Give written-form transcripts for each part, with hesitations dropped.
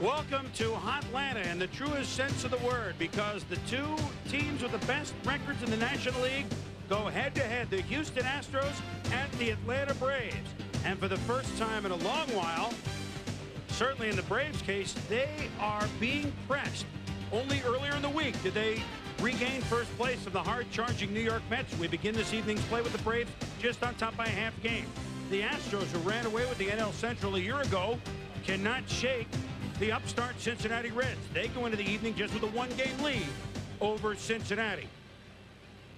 Welcome to Hotlanta in the truest sense of the word, because the two teams with the best records in the National League go head-to-head, the Houston Astros and the Atlanta Braves. And for the first time in a long while, certainly in the Braves' case, they are being pressed. Only earlier in the week did they regain first place from the hard-charging New York Mets. We begin this evening's play with the Braves just on top by a half game. The Astros, who ran away with the NL Central a year ago, cannot shake the upstart Cincinnati Reds. They go into the evening just with a one-game lead over Cincinnati.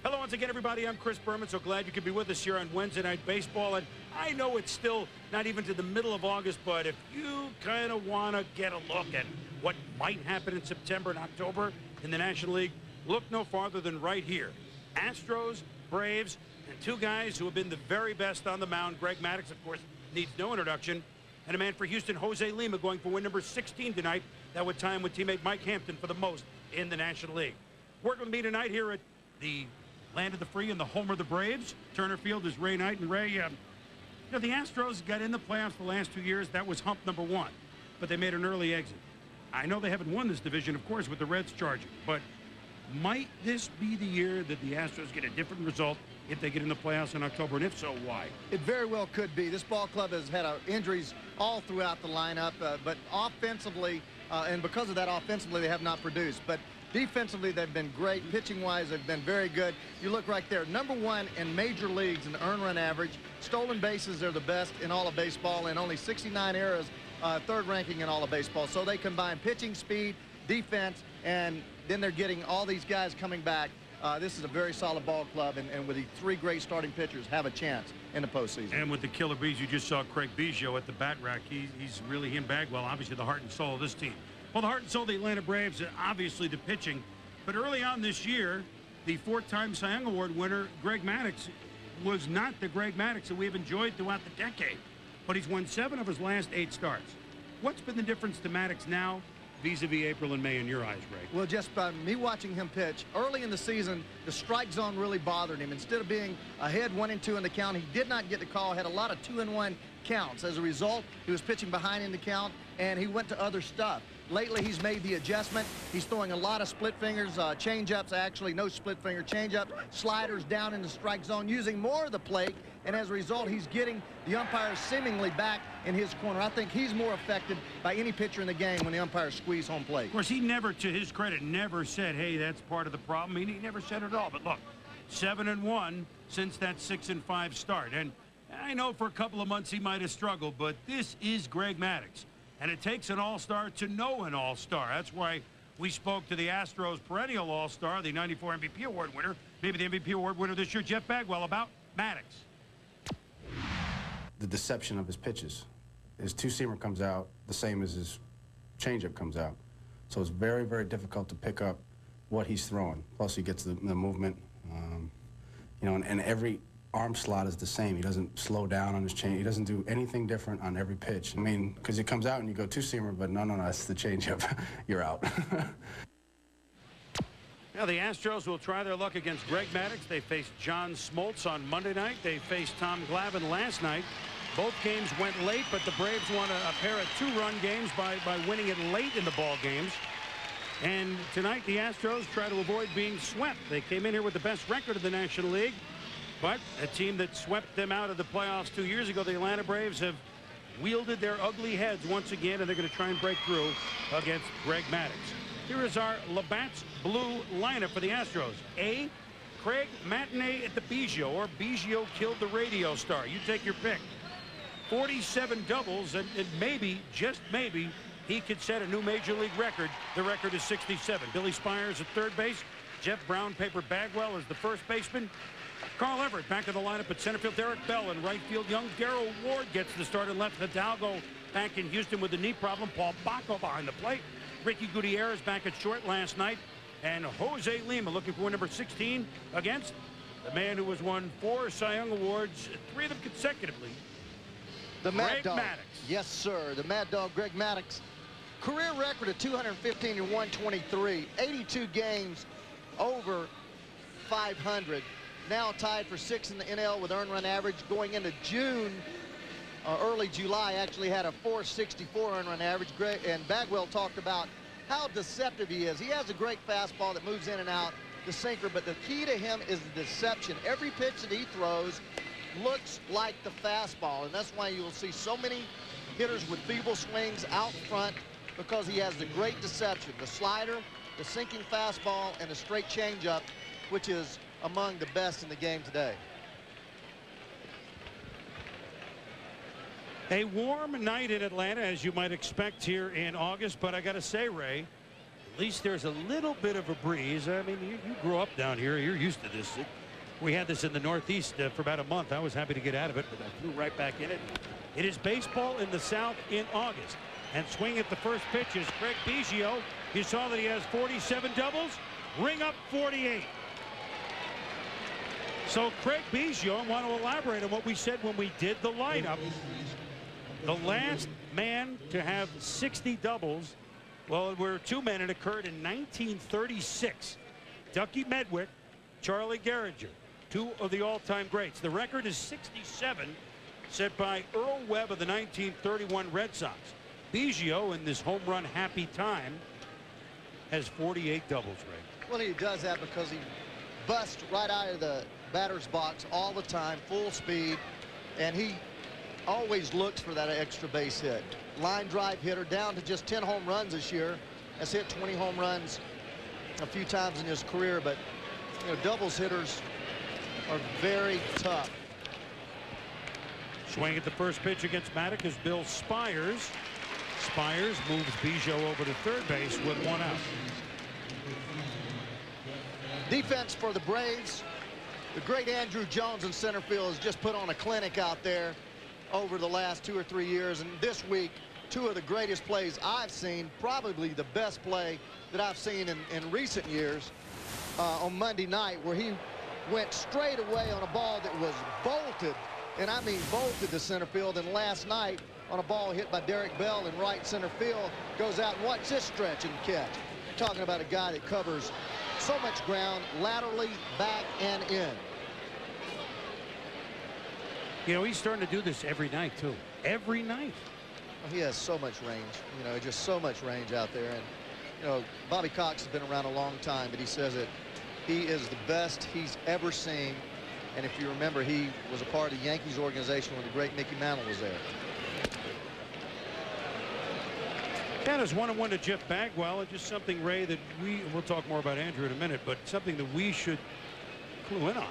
Hello once again, everybody. I'm Chris Berman. So glad you could be with us here on Wednesday Night Baseball. And I know it's still not even to the middle of August, but if you kind of want to get a look at what might happen in September and October in the National League, look no farther than right here. Astros, Braves, and two guys who have been the very best on the mound. Greg Maddux, of course, needs no introduction. And a man for Houston, Jose Lima, going for win number 16 tonight. That would tie him with teammate Mike Hampton for the most in the National League. Working with me tonight here at the land of the free and the home of the Braves. Turner Field is Ray Knight. And Ray, you know, the Astros got in the playoffs the last 2 years. That was hump number one. But they made an early exit. I know they haven't won this division, of course, with the Reds charging. But might this be the year that the Astros get a different result if they get in the playoffs in October? And if so, why? It very well could be. This ball club has had injuries all throughout the lineup, but offensively, and because of that, offensively, they have not produced. But defensively, they've been great. Pitching-wise, they've been very good. You look right there, number one in major leagues in earned run average. Stolen bases, they're the best in all of baseball, and only 69 errors, third ranking in all of baseball. So they combine pitching speed, defense, and then they're getting all these guys coming back. This is a very solid ball club, and with the three great starting pitchers, have a chance in the postseason. And with the killer bees, you just saw Craig Biggio at the bat rack. He's really him Bagwell, obviously the heart and soul of this team. Well, the heart and soul of the Atlanta Braves, obviously the pitching. But early on this year, the four-time Cy Young Award winner, Greg Maddux, was not the Greg Maddux that we've enjoyed throughout the decade. But he's won 7 of his last 8 starts. What's been the difference to Maddux now vis-a-vis April and May in your eyes, Ray? Well, just by me watching him pitch, early in the season, the strike zone really bothered him. Instead of being ahead 1-2 in the count, he did not get the call, had a lot of 2-1 counts. As a result, he was pitching behind in the count, and he went to other stuff. Lately, he's made the adjustment. He's throwing a lot of split fingers, change-ups, actually no split finger change-ups, sliders down in the strike zone, using more of the plate, and as a result, he's getting the umpires seemingly back in his corner. I think he's more affected by any pitcher in the game when the umpires squeeze home plate. Of course, he never, to his credit, never said, hey, that's part of the problem. He never said it at all. But look, 7-1 since that 6-5 start. And I know for a couple of months he might have struggled, but this is Greg Maddux. And it takes an all-star to know an all-star. That's why we spoke to the Astros perennial all-star, the '94 MVP award winner, maybe the MVP award winner this year, Jeff Bagwell, about Maddux. The deception of his pitches. His two-seamer comes out the same as his changeup comes out. So it's very, very difficult to pick up what he's throwing. Plus he gets the movement, you know, and every arm slot is the same. He doesn't slow down on his change. He doesn't do anything different on every pitch. I mean, because it comes out and you go two-seamer, but no, that's the changeup. You're out. Now, the Astros will try their luck against Greg Maddux. They faced John Smoltz on Monday night. They faced Tom Glavine last night. Both games went late, but the Braves won a pair of 2-run games by winning it late in the ball games. And tonight, the Astros try to avoid being swept. They came in here with the best record of the National League. But a team that swept them out of the playoffs 2 years ago, the Atlanta Braves, have wielded their ugly heads once again, and they're going to try and break through against Greg Maddux. Here is our Labatt's Blue lineup for the Astros. A, Craig Matinee at the Biggio, or Biggio killed the radio star. You take your pick. 47 doubles, and maybe, just maybe, he could set a new Major League record. The record is 67. Billy Spires at third base. Jeff Brown, Paper Bagwell as the first baseman. Carl Everett back in the lineup at center field. Derek Bell in right field. Young Darrell Ward gets the start in left. Hidalgo back in Houston with the knee problem. Paul Bacco behind the plate. Ricky Gutierrez back at short last night. And Jose Lima looking for win number 16 against the man who has won 4 Cy Young Awards, 3 of them consecutively, the Mad Dog. Maddux. Yes, sir. The Mad Dog, Greg Maddux. Career record of 215 and 123. 82 games over 500. Now tied for 6th in the NL with earned run average going into June early July, actually had a 464 earned run average. And Bagwell talked about how deceptive he is. He has a great fastball that moves in and out, the sinker, but the key to him is the deception. Every pitch that he throws looks like the fastball, and that's why you'll see so many hitters with feeble swings out front, because he has the great deception, the slider, the sinking fastball, and the straight changeup, which is among the best in the game today. A warm night in Atlanta, as you might expect here in August, but I got to say, Ray, at least there's a little bit of a breeze. I mean, you grew up down here. You're used to this. We had this in the Northeast for about a month. I was happy to get out of it, but I flew right back in it. It is baseball in the South in August. And swing at the first pitch is Craig Biggio. You saw that he has 47 doubles. Ring up 48. So Craig Biggio, I want to elaborate on what we said when we did the lineup. The last man to have 60 doubles, well, there were two men. It occurred in 1936. Ducky Medwick, Charlie Gehringer, two of the all-time greats. The record is 67, set by Earl Webb of the 1931 Red Sox. Biggio, in this home run happy time, has 48 doubles, Ray. Well, he does that because he busts right out of the batter's box all the time, full speed, and he always looks for that extra base hit. Line drive hitter, down to just 10 home runs this year. Has hit 20 home runs a few times in his career, but you know, doubles hitters are very tough. Swing at the first pitch against Maddux is Bill Spires. Spires moves Biggio over to third base with one out. Defense for the Braves. The great Andrew Jones in center field has just put on a clinic out there over the last 2 or 3 years, and this week, two of the greatest plays I've seen, probably the best play that I've seen in recent years, on Monday night, where he went straight away on a ball that was bolted, and I mean bolted to center field. And last night on a ball hit by Derek Bell in right center field, goes out and watch this stretch and catch. Talking about a guy that covers so much ground laterally, back, and in. You know, he's starting to do this every night, too. Every night. Well, he has so much range, you know, just so much range out there. And, you know, Bobby Cox has been around a long time, but he says that he is the best he's ever seen. And if you remember, he was a part of the Yankees organization when the great Mickey Mantle was there. That is 1-1 to Jeff Bagwell. It's just something, Ray, that we'll talk more about Andrew in a minute, but something that we should clue in on.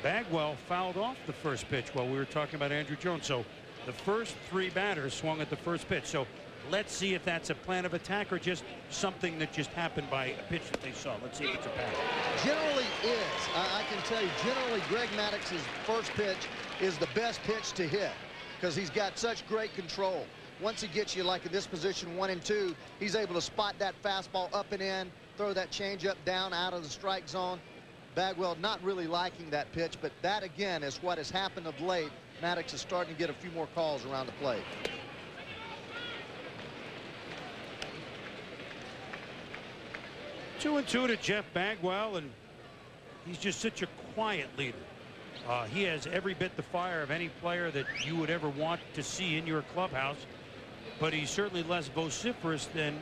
Bagwell fouled off the first pitch while we were talking about Andrew Jones. So the first three batters swung at the first pitch. So let's see if that's a plan of attack or just something that just happened by a pitch that they saw. Let's see if it's a pass. Generally is. I can tell you, generally Greg Maddux's first pitch is the best pitch to hit because he's got such great control. Once he gets you like in this position 1 and 2, he's able to spot that fastball up and in, throw that changeup down out of the strike zone. Bagwell not really liking that pitch, but that again is what has happened of late. Maddux is starting to get a few more calls around the plate. Two and two to Jeff Bagwell, and he's just such a quiet leader. He has every bit the fire of any player that you would ever want to see in your clubhouse, but he's certainly less vociferous than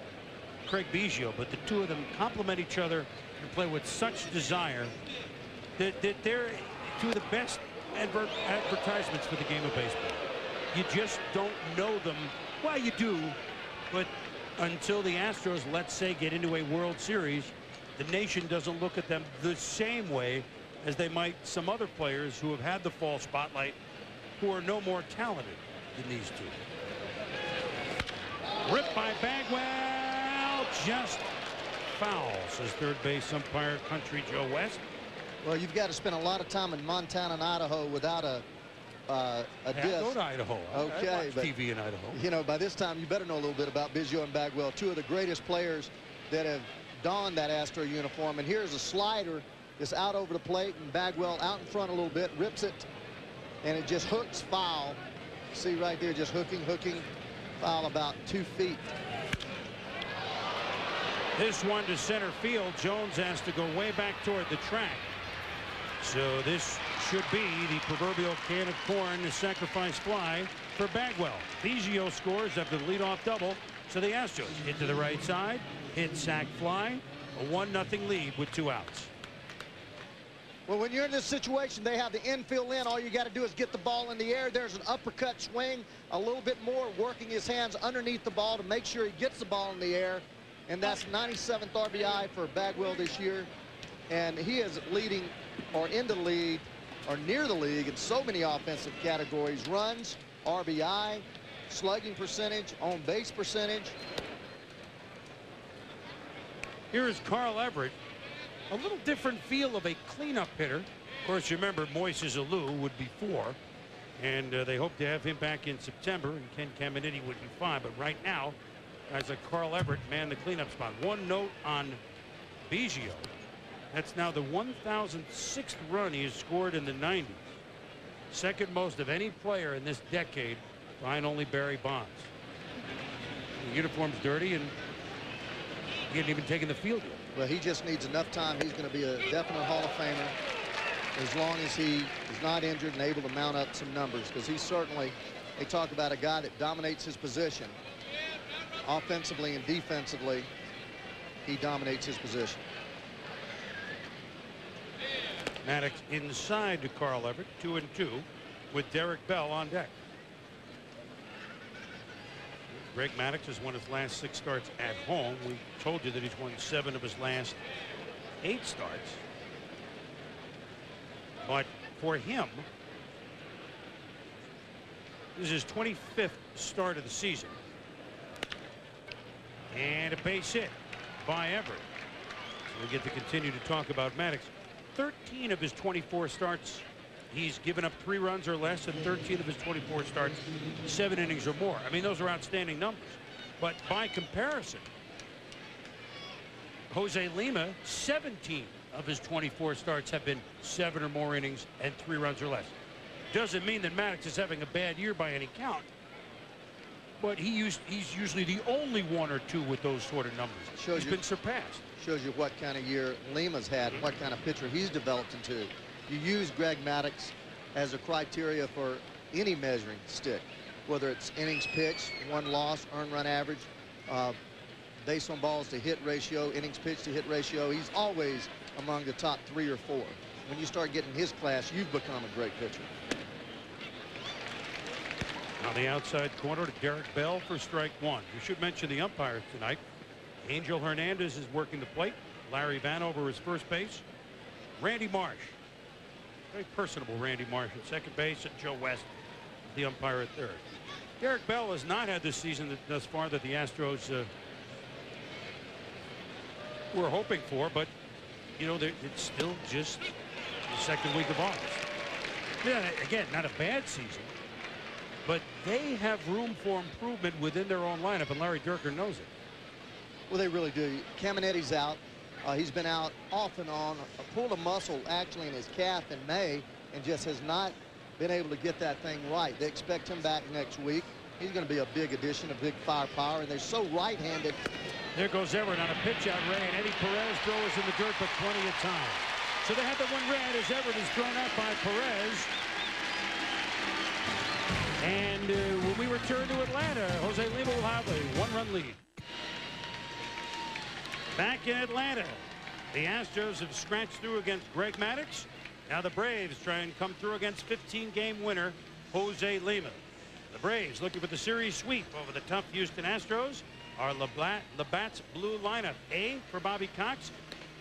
Craig Biggio. But the two of them complement each other and play with such desire that they're two of the best advertisements for the game of baseball. You just don't know them. Well, you do, but until the Astros, let's say, get into a World Series, the nation doesn't look at them the same way as they might some other players who have had the fall spotlight, who are no more talented than these two. Ripped by Bagwell, just foul, says third base umpire Country Joe West. Well, you've got to spend a lot of time in Montana and Idaho without a disc. Go to Idaho. Okay, I watch TV in Idaho. You know, by this time you better know a little bit about Biggio and Bagwell, two of the greatest players that have donned that Astro uniform. And here's a slider that's out over the plate, and Bagwell out in front a little bit, rips it, and it just hooks foul. See right there, just hooking, foul about 2 feet. This one to center field. Jones has to go way back toward the track. So this should be the proverbial can of corn, the sacrifice fly. for Bagwell. Biggio scores after the leadoff double. So the Astros hit to the right side, hit, sack, fly, a 1-0 lead with 2 outs. Well, when you're in this situation, they have the infield in. All you got to do is get the ball in the air. There's an uppercut swing, a little bit more, working his hands underneath the ball to make sure he gets the ball in the air. And that's 97th RBI for Bagwell this year. And he is leading or in the lead or near the league in so many offensive categories: runs, RBI, slugging percentage, on base percentage. Here is Carl Everett. A little different feel of a cleanup hitter. Of course, you remember Moises Alou would be 4, and they hope to have him back in September, and Ken Caminiti would be 5. But right now, guys like Carl Everett man the cleanup spot. One note on Biggio. That's now the 1,006th run he has scored in the 90s. Second most of any player in this decade, behind only Barry Bonds. The uniform's dirty, and he hadn't even taken the field yet. Well, he just needs enough time. He's going to be a definite Hall of Famer as long as he is not injured and able to mount up some numbers, because he's certainly, they talk about a guy that dominates his position. Offensively and defensively, he dominates his position. Maddux inside to Carl Everett, 2-2, with Derek Bell on deck. Greg Maddux has won his last 6 starts at home. We told you that he's won 7 of his last 8 starts. But for him, this is his 25th start of the season. And a base hit by Everett. So we get to continue to talk about Maddux. 13 of his 24 starts, he's given up 3 runs or less, and 13 of his 24 starts, 7 innings or more. I mean, those are outstanding numbers. But by comparison, Jose Lima, 17 of his 24 starts have been 7 or more innings and 3 runs or less. Doesn't mean that Maddux is having a bad year by any count, but he's usually the only 1 or 2 with those sort of numbers. He's been surpassed. Shows you what kind of year Lima's had, what kind of pitcher he's developed into. You use Greg Maddux as a criteria for any measuring stick, whether it's innings pitched, 1 loss, earned run average, base on balls to hit ratio, innings pitched to hit ratio. He's always among the top 3 or 4. When you start getting his class, you've become a great pitcher. On the outside corner to Derek Bell for strike 1. We should mention the umpires tonight. Angel Hernandez is working the plate. Larry Vanover is first base. Randy Marsh, very personable Randy Marsh at second base, and Joe West, the umpire at third. Derek Bell has not had this season thus far that the Astros were hoping for, but you know, it's still just the second week of August. Yeah, again, not a bad season, but they have room for improvement within their own lineup, and Larry Dierker knows it. Well, they really do. Caminetti's out. He's been out off and on, pulled a muscle actually in his calf in May, and just has not been able to get that thing right. They expect him back next week. He's going to be a big addition, a big firepower, and they're so right-handed. There goes Everett on a pitch out, Ray, and Eddie Perez throws in the dirt, but plenty of time. So they have the one red as Everett is thrown out by Perez. And when we return to Atlanta, Jose Lima will have a 1-run lead. Back in Atlanta, the Astros have scratched through against Greg Maddux. Now the Braves try and come through against 15-game winner Jose Lima. The Braves looking for the series sweep over the tough Houston Astros. Our Labatt's blue lineup. A for Bobby Cox,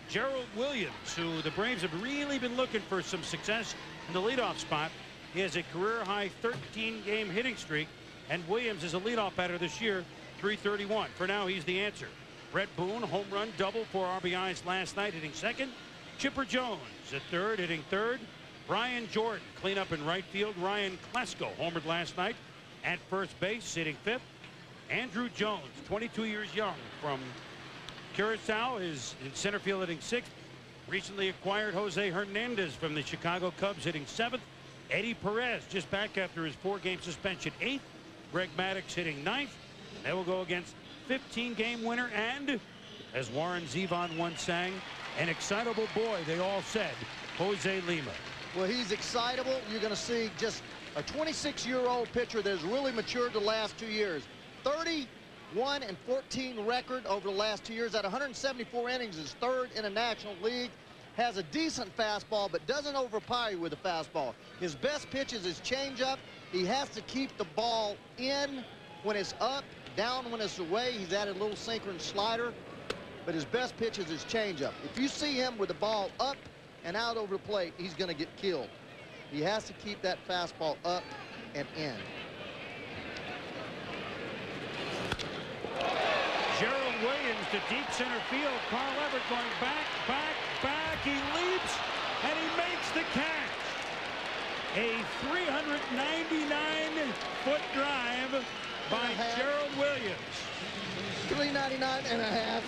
Gerald Williams, who the Braves have really been looking for some success in the leadoff spot. He has a career-high 13-game hitting streak, and Williams is a leadoff batter this year, .331. For now, he's the answer. Brett Boone, home run double, 4 RBIs last night, hitting second. Chipper Jones at third, hitting third. Brian Jordan, cleanup in right field. Ryan Klesko, homered last night at first base, hitting fifth. Andrew Jones, 22 years young, from Curacao, is in center field, hitting sixth. Recently acquired Jose Hernandez from the Chicago Cubs, hitting seventh. Eddie Perez, just back after his 4-game suspension, eighth. Greg Maddux hitting ninth. They will go against 15-game winner and, as Warren Zevon once sang, an excitable boy, they all said, Jose Lima. Well, he's excitable. You're going to see just A 26-year-old pitcher that has really matured the last 2 years. 31-14 record over the last 2 years. At 174 innings is third in the National League. Has a decent fastball, but doesn't overpower you with a fastball. His best pitch is his changeup. He has to keep the ball in when it's up, down when it's away. He's added a little sinker and slider, but his best pitch is his changeup. If you see him with the ball up and out over the plate, he's going to get killed. He has to keep that fastball up and in. Gerald Williams to deep center field. Carl Everett going back, back, back. He leaps, and he makes the catch. A 399-foot drive by Gerald Williams. 399 and a half.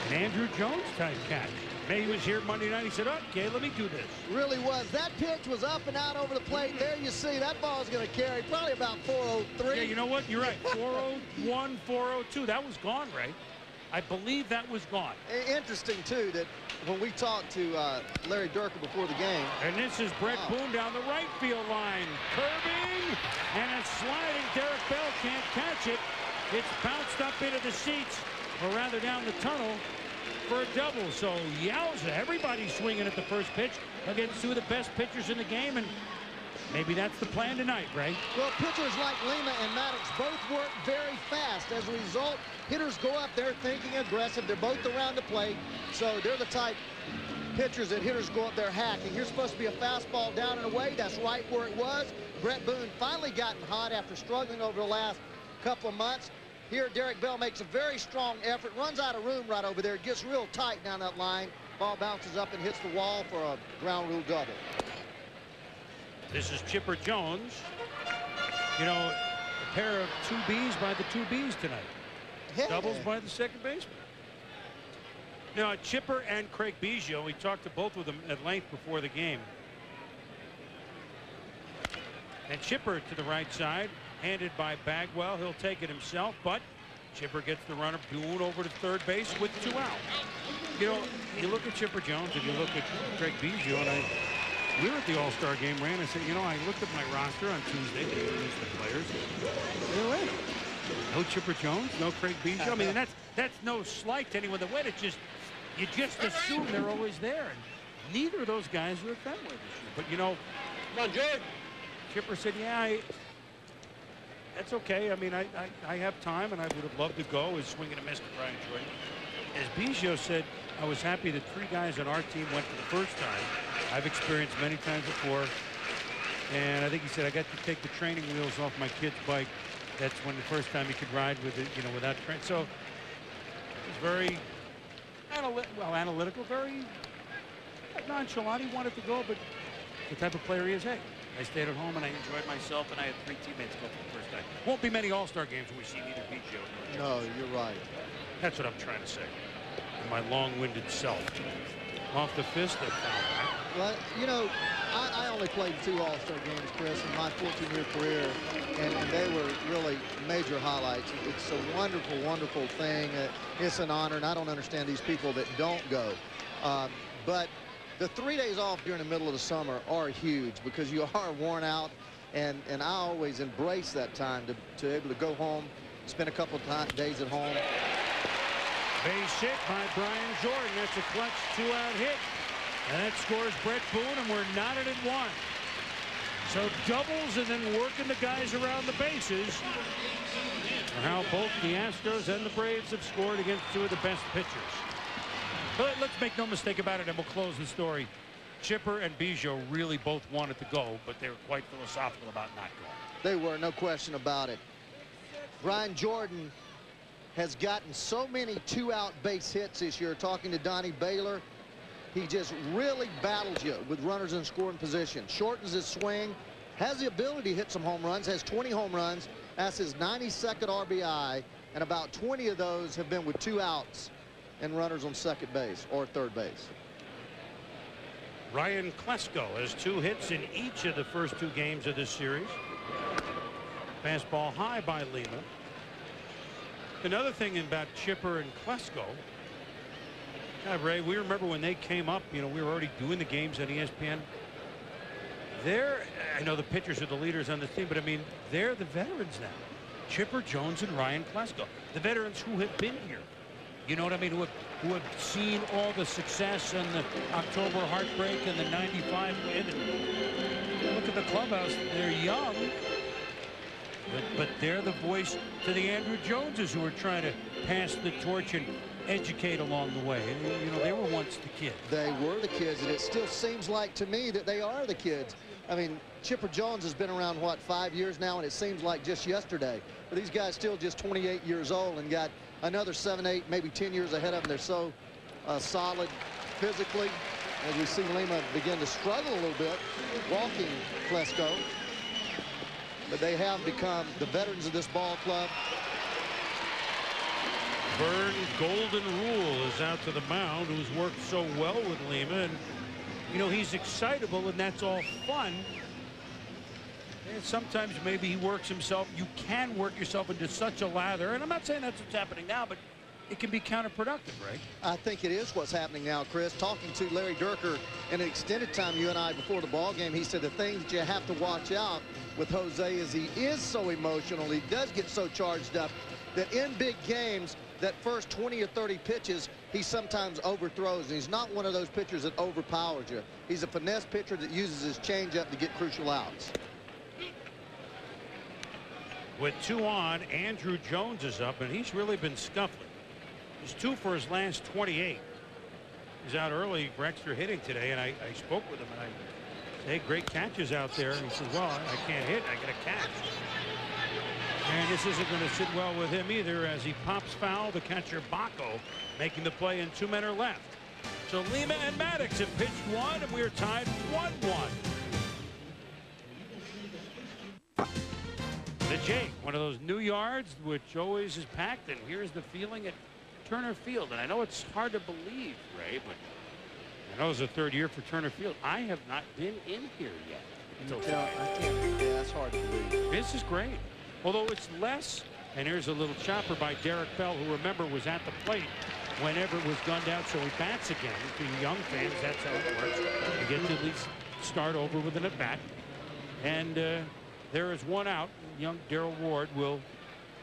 An Andrew Jones type catch. He was here Monday night. He said, okay, let me do this. Really was. That pitch was up and out over the plate. There you see that ball is going to carry probably about 403. Yeah, you know what? You're right. 401, 402. That was gone, Ray. I believe that was gone. Interesting, too, that when we talked to Larry Durkin before the game. And this is Brett Boone down the right field line. Curving and a sliding. Derek Bell can't catch it. It's bounced up into the seats, or rather down the tunnel, for a double. So yowza, everybody's swinging at the first pitch against two of the best pitchers in the game, and maybe that's the plan tonight, Ray. Well, pitchers like Lima and Maddux both work very fast. As a result, hitters go up there thinking aggressive. They're both around the plate, so they're the type pitchers that hitters go up there hacking. You're supposed to be a fastball down and away. That's right where it was. Brett Boone finally gotten hot after struggling over the last couple of months. Here, Derek Bell makes a very strong effort, runs out of room right over there, gets real tight down that line. Ball bounces up and hits the wall for a ground rule double. This is Chipper Jones. You know, a pair of 2Bs by the 2Bs tonight. Yeah. Doubles by the second baseman. Now, Chipper and Craig Biggio, we talked to both of them at length before the game. And Chipper to the right side. Handed by Bagwell. He'll take it himself, but Chipper gets the runner Boone over to third base with 2 out. You know, you look at Chipper Jones and you look at Craig Biggio, and we were at the All-Star game, Ray, and I said, you know, I looked at my roster on Tuesday, they introduced the players. They're in. No Chipper Jones, no Craig Biggio. I mean, that's no slight to anyone that went. It's just, you just assume they're always there. And neither of those guys are at Fenway this year. But, you know, come on, Jay. Chipper said, yeah, that's okay. I mean, I have time, and I would have loved to go as swing and a miss to Brian Jordan. As Biggio said, I was happy that 3 guys on our team went for the first time. I've experienced many times before. And I think he said, I got to take the training wheels off my kid's bike. That's when the first time he could ride with it, you know, without training. So it was very analytical, very nonchalant. He wanted to go, but the type of player he is, hey, I stayed at home and I enjoyed myself, and I had 3 teammates go for the first time. Won't be many All-Star games where we see neither Biggio nor No, you're right. That's what I'm trying to say. And my long-winded self. Off the fist of foul. Well, you know, I only played 2 All-Star games, Chris, in my 14-year career, and they were really major highlights. It's a wonderful, wonderful thing. It's an honor, and I don't understand these people that don't go. But the 3 days off during the middle of the summer are huge because you are worn out, and I always embrace that time to be able to go home, spend a couple of days at home. Base hit by Brian Jordan. That's a clutch 2-out hit. And that scores Brett Boone, and we're knotted at 1. So doubles and then working the guys around the bases are how both the Astros and the Braves have scored against 2 of the best pitchers. But let's make no mistake about it, and we'll close the story. Chipper and Biggio really both wanted to go, but they were quite philosophical about not going. They were, no question about it. Brian Jordan has gotten so many 2-out base hits this year. Talking to Donnie Baylor, he just really battles you with runners in scoring position. Shortens his swing, has the ability to hit some home runs, has 20 home runs. That's his 92nd RBI, and about 20 of those have been with 2 outs and runners on second base or third base. Ryan Klesko has 2 hits in each of the first 2 games of this series. Fastball high by Lima. Another thing about Chipper and Klesko, God, Ray, we remember when they came up, you know, we were already doing the games on ESPN. I know the pitchers are the leaders on this team, but I mean, they're the veterans now. Chipper Jones and Ryan Klesko, the veterans who have been here. You know what I mean? Who have seen all the success and the October heartbreak and the '95 win. And look at the clubhouse. They're young, but they're the voice to the Andrew Joneses who are trying to pass the torch and educate along the way. You know, they were once the kids. They were the kids, and it still seems like to me that they are the kids. I mean, Chipper Jones has been around, what, 5 years now, and it seems like just yesterday. But these guys still just 28 years old and got another 7, 8, maybe 10 years ahead of them. They're so solid physically. As we see Lima begin to struggle a little bit, walking Klesko. But they have become the veterans of this ball club. Vern Golden Rule is out to the mound, who's worked so well with Lima. And, you know, he's excitable, and that's all fun. And sometimes maybe he works himself. You can work yourself into such a lather. And I'm not saying that's what's happening now, but it can be counterproductive, right? I think it is what's happening now, Chris. Talking to Larry Durker in an extended time, you and I, before the ball game, he said the thing that you have to watch out with Jose is he is so emotional. He does get so charged up that in big games, that first 20 or 30 pitches, he sometimes overthrows. And he's not one of those pitchers that overpowers you. He's a finesse pitcher that uses his changeup to get crucial outs. With 2 on, Andrew Jones is up, and he's really been scuffling. He's 2 for his last 28. He's out early for extra hitting today, and I spoke with him, and I said, hey, great catches out there. And he said, well, I can't hit. I got to catch. And this isn't going to sit well with him either, as he pops foul. The catcher, Baco, making the play, and 2 men are left. So Lima and Maddux have pitched 1, and we are tied 1-1. The Jake, one of those new yards, which always is packed, and here's the feeling at Turner Field. And I know it's hard to believe, Ray, but I know it's the 3rd year for Turner Field. I have not been in here yet. Until I can't. Yeah, that's hard to believe. This is great. Although it's less, and here's a little chopper by Derek Bell, who, remember, was at the plate whenever it was gunned out, so he bats again. To young fans, that's how it works. You get to at least start over with an at-bat. And there is 1 out. Young Darrell Ward will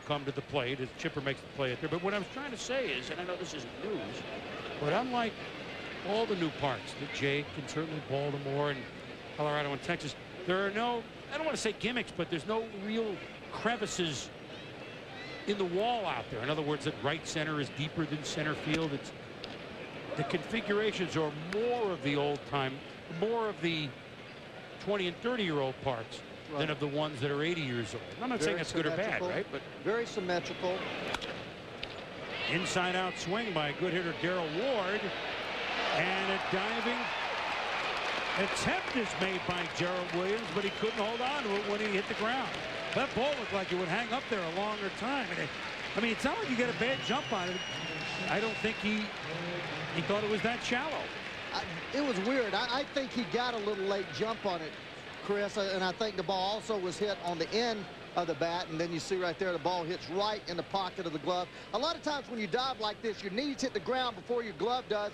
come to the plate as Chipper makes the play at there. But what I was trying to say is, and I know this isn't news, but unlike all the new parks, the Jake and certainly Baltimore and Colorado and Texas, there are no, I don't want to say gimmicks, but there's no real crevices in the wall out there. In other words, that right center is deeper than center field. It's the configurations are more of the old time, more of the 20 and 30-year-old parks than of the ones that are 80 years old. I'm not saying that's good or bad, right? But very symmetrical. Inside out swing by a good hitter, Darrell Ward, and a diving attempt is made by Gerald Williams, but he couldn't hold on to it when he hit the ground. That ball looked like it would hang up there a longer time. And I mean, it's not like you get a bad jump on it. I don't think he thought it was that shallow. It was weird. I think he got a little late jump on it, Chris, and I think the ball also was hit on the end of the bat, and then you see right there the ball hits right in the pocket of the glove. A lot of times when you dive like this, your knees hit the ground before your glove does.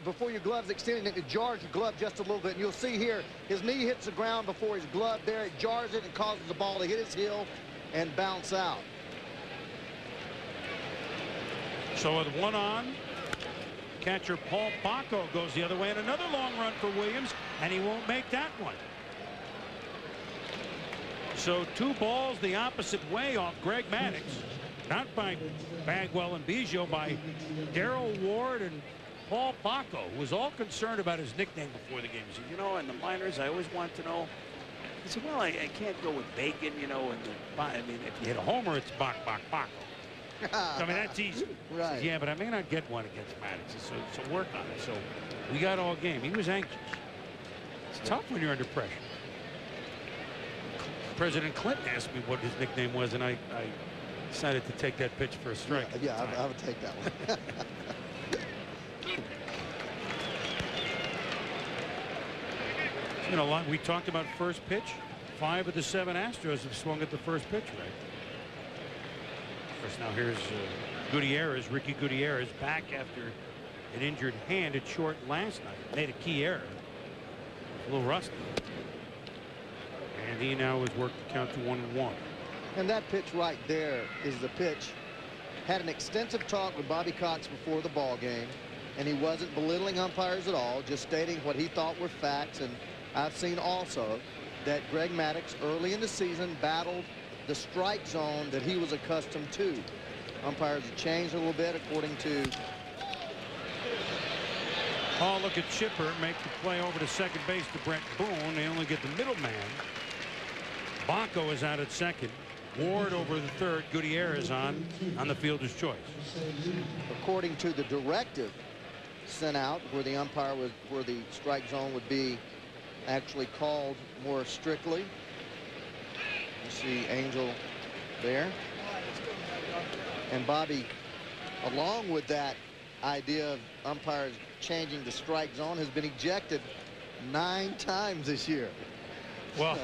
Before your glove's extending, it jars your glove just a little bit. And you'll see here, his knee hits the ground before his glove there. It jars it and causes the ball to hit his heel and bounce out. So with 1 on, catcher Paul Baco goes the other way, and another long run for Williams, and he won't make that one. So 2 balls the opposite way off Greg Maddux. Not by Bagwell and Biggio, by Darrell Ward and Paul Baco, who was all concerned about his nickname before the game. He said, you know, in the minors, I always want to know. He said, well, I can't go with Bacon, you know, and I mean, if you hit a homer, it's Baco. I mean, that's easy. Right. Says, yeah, but I may not get one against Maddux, so work on it. So we got all game. He was anxious. It's tough when you're under pressure. President Clinton asked me what his nickname was, and I decided to take that pitch for a strike. Yeah, I would take that one. You know, we talked about first pitch. 5 of the 7 Astros have swung at the first pitch, right? Of course, now here's Gutierrez, Ricky Gutierrez, back after an injured hand at short last night. Made a key error. A little rusty. And he now has worked the count to 1-1. And that pitch right there is the pitch. Had an extensive talk with Bobby Cox before the ball game, and he wasn't belittling umpires at all, just stating what he thought were facts. And I've seen also that Greg Maddux early in the season battled the strike zone that he was accustomed to. Umpires have changed a little bit according to. Oh, look at Chipper make the play over to second base to Brett Boone. They only get the middleman. Bonko is out at second. Ward over the third. Gutierrez on the fielder's choice. According to the directive sent out where the umpire was, where the strike zone would be actually called more strictly. You see Angel there. And Bobby, along with that idea of umpires changing the strike zone, has been ejected 9 times this year. Well,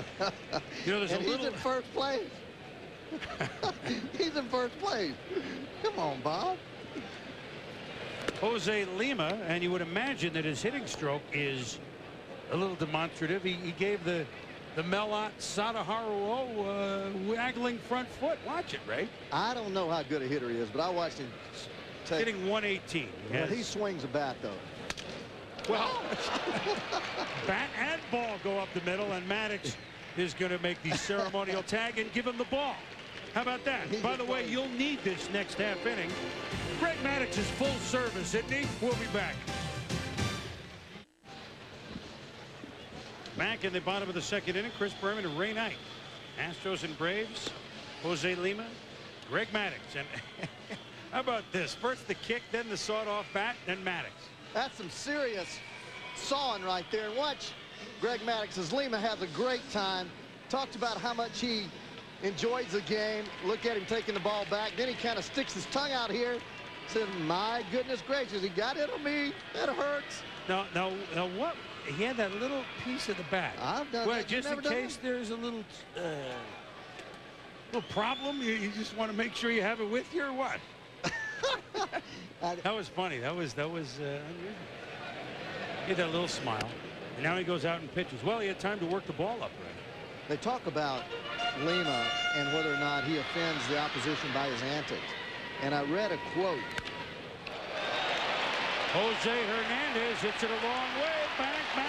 you know, there's and a little. He's in first place. He's in first place. Come on, Bob. Jose Lima, and you would imagine that his hitting stroke is a little demonstrative. He gave the Melot Sadaharu waggling front foot. Watch it, Ray. I don't know how good a hitter he is, but I watched him take. Hitting 118. Well, he swings a bat, though. Well, bat and ball go up the middle, and Maddux is going to make the ceremonial tag and give him the ball. How about that? By the way, you'll need this next half inning. Greg Maddux is full service, isn't he? We'll be back. Back in the bottom of the second inning, Chris Berman and Ray Knight. Astros and Braves, Jose Lima, Greg Maddux. And how about this? First the kick, then the sawed-off bat, then Maddux. That's some serious sawing right there. And watch Greg Maddux as Lima has a great time. Talked about how much he enjoys the game. Look at him taking the ball back. Then he kind of sticks his tongue out here. Said, my goodness gracious, he got it on me. That hurts. Now what? He had that little piece of the bat. I've done well, that. just in case there's a little problem, you just want to make sure you have it with you, or what? That was funny. That was unusual. He had that little smile, and now he goes out and pitches. Well, he had time to work the ball up. Right? They talk about Lima and whether or not he offends the opposition by his antics. And I read a quote. Jose Hernandez hits it a long way. Back on!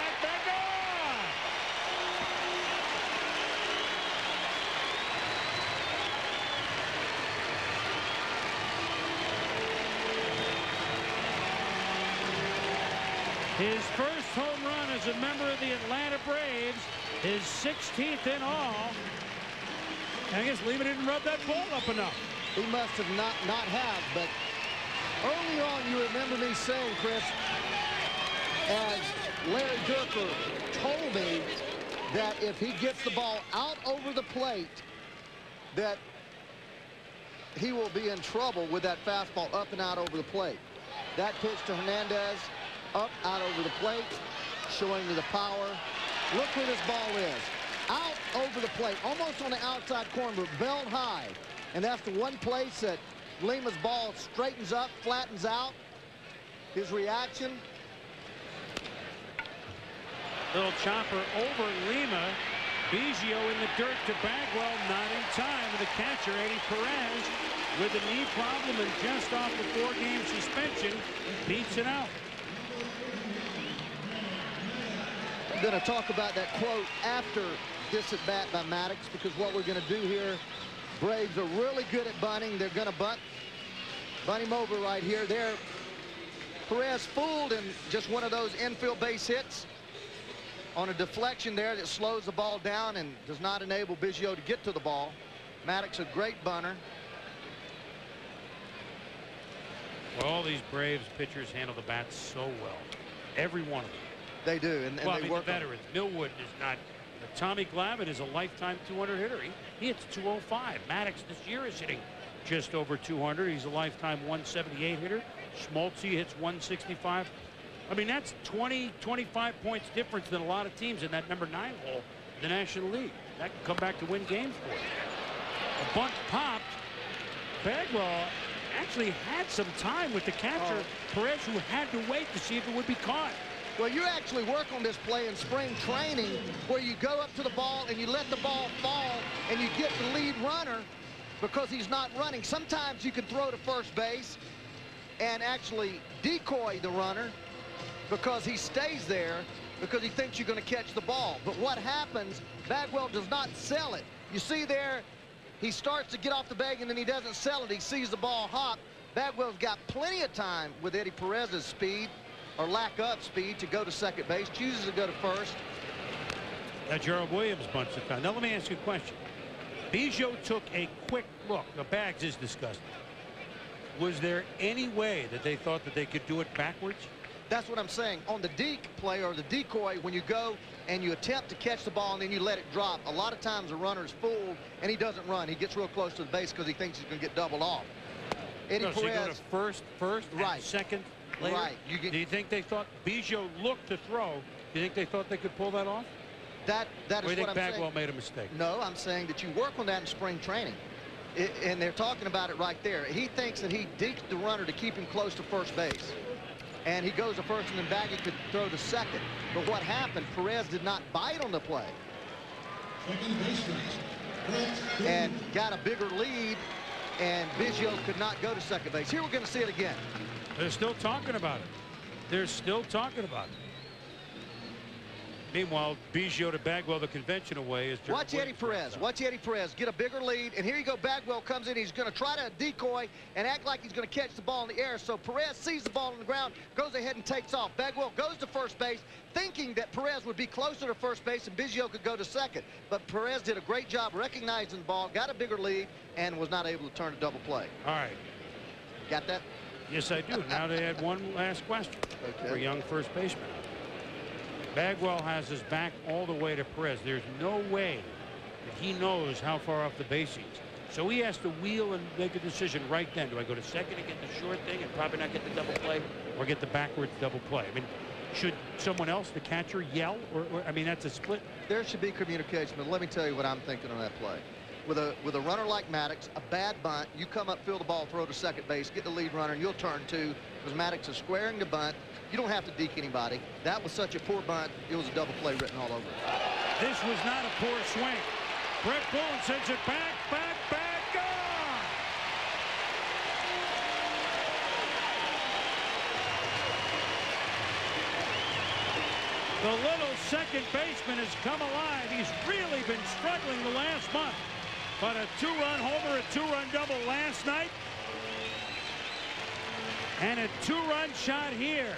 His first home run as a member of the Atlanta Braves, his 16th in all. I guess Lima didn't rub that ball up enough. He must have not have, but early on you remember me saying, Chris, as Larry Dierker told me that if he gets the ball out over the plate, that he will be in trouble with that fastball up and out over the plate. That pitch to Hernandez, up, out over the plate, showing me the power. Look where this ball is. Out over the plate, almost on the outside corner, but belt high. And that's the one place that Lima's ball straightens up, flattens out. His reaction. Little chopper over Lima. Biggio in the dirt to Bagwell, not in time. The catcher, Eddie Perez, with a knee problem and just off the 4-game suspension, beats it out. I'm going to talk about that quote after this at bat by Maddux, because what we're going to do here, Braves are really good at bunting. They're going to bunt him over right here. There, Perez fooled in just one of those infield base hits on a deflection there that slows the ball down and does not enable Biggio to get to the ball. Maddux, a great bunter. Well, all these Braves pitchers handle the bats so well. Every one of them. They do, and well, they work the veterans. Millwood is not. Tommy Glavine is a lifetime 200 hitter. He hits 205. Maddux this year is hitting just over 200. He's a lifetime 178 hitter. Schmaltz hits 165. I mean, that's 20, 25 points difference than a lot of teams in that number 9 hole in the National League. That can come back to win games for you. A bunt popped. Bagwell actually had some time with the catcher, Perez, who had to wait to see if it would be caught. Well, you actually work on this play in spring training where you go up to the ball and you let the ball fall and you get the lead runner because he's not running. Sometimes you can throw to first base and actually decoy the runner because he stays there because he thinks you're going to catch the ball. But what happens, Bagwell does not sell it. You see there, he starts to get off the bag and then he doesn't sell it. He sees the ball hop. Bagwell's got plenty of time with Eddie Perez's speed or lack of speed to go to second base, chooses to go to first. Gerald Williams bunts it down. Now let me ask you a question. Biggio took a quick look. The Bags is disgusting. Was there any way that they thought that they could do it backwards? That's what I'm saying. On the deke play or the decoy, when you go and you attempt to catch the ball and then you let it drop, a lot of times the runner is fooled and he doesn't run. He gets real close to the base because he thinks he's going to get doubled off. Eddie Perez, so you go to first, right, and second later? Right. Do you think they thought Biggio looked to throw? Do you think they thought they could pull that off? That is what I'm saying. Or do you think Bagwell made a mistake? No, I'm saying that you work on that in spring training. And they're talking about it right there. He thinks that he deked the runner to keep him close to first base. And he goes to first and then Baggy could throw to second. But what happened, Perez did not bite on the play. And got a bigger lead, and Biggio could not go to second base. Here we're going to see it again. They're still talking about it. They're still talking about it. Meanwhile, Biggio to Bagwell the conventional way is... Watch Eddie Perez. Watch Eddie Perez get a bigger lead. And here you go. Bagwell comes in. He's going to try to decoy and act like he's going to catch the ball in the air. So Perez sees the ball on the ground, goes ahead and takes off. Bagwell goes to first base, thinking that Perez would be closer to first base and Biggio could go to second. But Perez did a great job recognizing the ball, got a bigger lead, and was not able to turn a double play. All right. Got that? Yes, I do. Now they had one last question for young first baseman. Bagwell has his back all the way to Perez. There's no way that he knows how far off the base he is. So he has to wheel and make a decision right then. Do I go to second and get the short thing and probably not get the double play, or get the backwards double play? I mean, should someone else, the catcher, yell? Or I mean, that's a split. There should be communication, but let me tell you what I'm thinking on that play. With a runner like Maddux, a bad bunt, you come up, field the ball, throw to second base, get the lead runner, and you'll turn two because Maddux is squaring the bunt. You don't have to deke anybody. That was such a poor bunt, it was a double play written all over it. This was not a poor swing. Brett Boone sends it back, gone! The little second baseman has come alive. He's really been struggling the last month. But a two-run homer, a two-run double last night. And a two-run shot here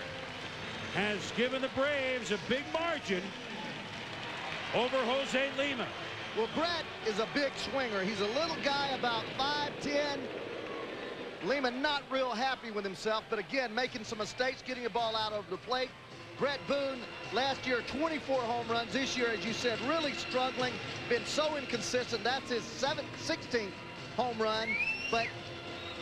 has given the Braves a big margin over Jose Lima. Well, Brett is a big swinger. He's a little guy, about 5'10". Lima not real happy with himself, but again, making some mistakes, getting the ball out over the plate. Brett Boone, last year, 24 home runs. This year, as you said, really struggling, been so inconsistent. That's his 16th home run. But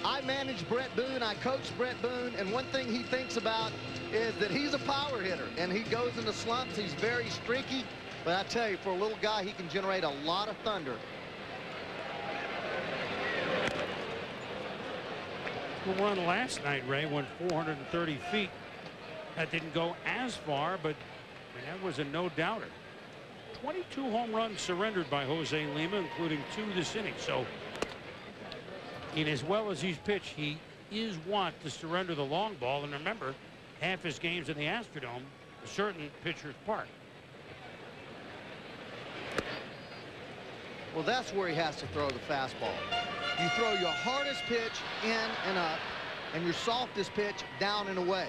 I manage Brett Boone, I coach Brett Boone, and one thing he thinks about is that he's a power hitter, and he goes into slumps. He's very streaky, but I tell you, for a little guy, he can generate a lot of thunder. The run last night, Ray, went 430 feet. That didn't go as far, but I mean, that was a no-doubter. 22 home runs surrendered by Jose Lima, including 2 this inning. So, in as well as he's pitched, he is wont to surrender the long ball. And remember, half his games in the Astrodome, a certain pitcher's park. Well, that's where he has to throw the fastball. You throw your hardest pitch in and up, and your softest pitch down and away.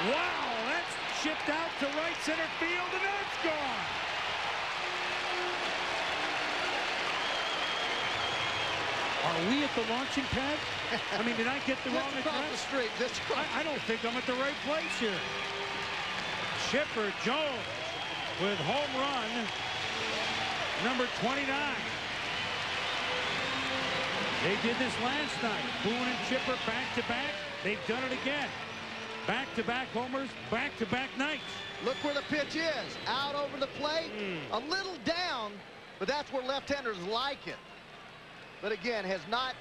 Wow, that's shipped out to right center field, and that's gone. Are we at the launching pad? I mean, did I get the wrong Just across the street. Just across. I don't think I'm at the right place here. Chipper Jones with home run number 29. They did this last night. Boone and Chipper back-to-back. They've done it again. Back-to-back homers, back-to-back nights. Look where the pitch is. Out over the plate. A little down, but that's where left-handers like it. But again, has not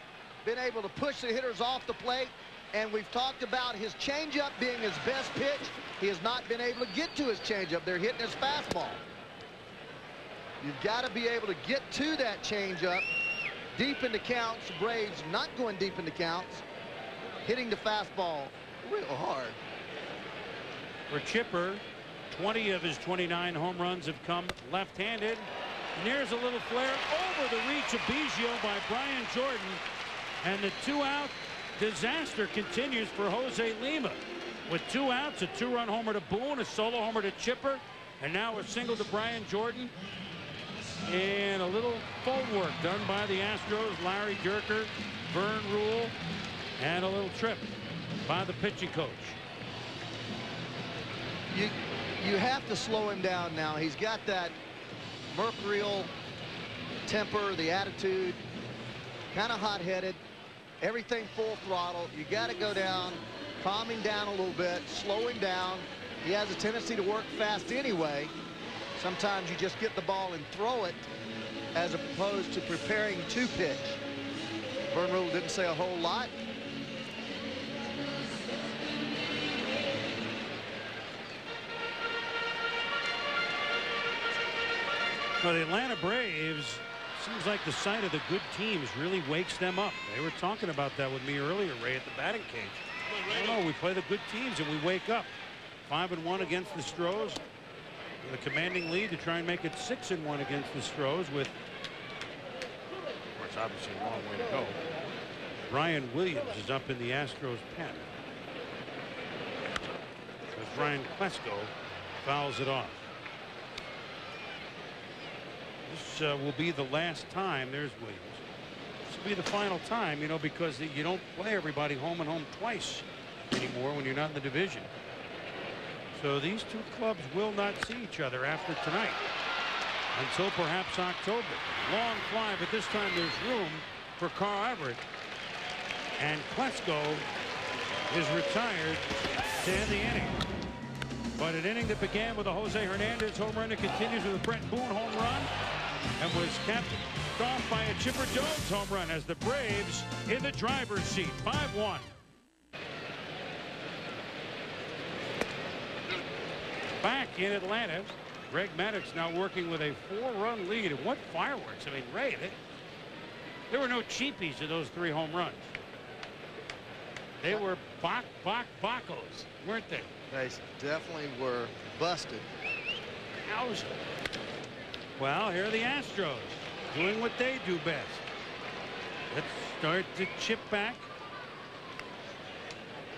been able to push the hitters off the plate. And we've talked about his changeup being his best pitch. He has not been able to get to his changeup. They're hitting his fastball. You've got to be able to get to that changeup deep into counts. Braves not going deep into counts, hitting the fastball real hard. For Chipper, 20 of his 29 home runs have come left-handed. And there's a little flare over the reach of Biggio by Brian Jordan. And the two-out disaster continues for Jose Lima. With 2 outs, a 2-run homer to Boone, a solo homer to Chipper, and now a single to Brian Jordan. And a little phone work done by the Astros, Larry Dierker, Vern Rule, and a little trip by the pitching coach. You have to slow him down now. He's got that mercurial temper, the attitude, kind of hot-headed, everything full throttle. You got to go down, calm him down a little bit, slow him down. He has a tendency to work fast anyway. Sometimes you just get the ball and throw it as opposed to preparing to pitch. Vern Rule didn't say a whole lot. Well, the Atlanta Braves, seems like the sight of the good teams really wakes them up. They were talking about that with me earlier, Ray, at the batting cage. I don't know, we play the good teams and we wake up. 5-1 against the Astros. With a commanding lead to try and make it 6-1 against the Astros with, of course, obviously a long way to go. Ryan Williams is up in the Astros pen. As Ryan Klesko fouls it off. This will be the last time. There's Williams. This will be the final time, you know, because you don't play everybody home and home twice anymore when you're not in the division. So these two clubs will not see each other after tonight until perhaps October. Long fly, but this time there's room for Carl Everett. And Klesko is retired to end the inning. But an inning that began with a Jose Hernandez home run, it continues with a Brett Boone home run and was capped off by a Chipper Jones home run as the Braves in the driver's seat. 5-1. Back in Atlanta, Greg Maddux now working with a 4-run lead. And what fireworks. I mean, Ray, there were no cheapies to those 3 home runs. They were Bacos, weren't they? They definitely were busted. How's well, here are the Astros doing what they do best. Let's start to chip back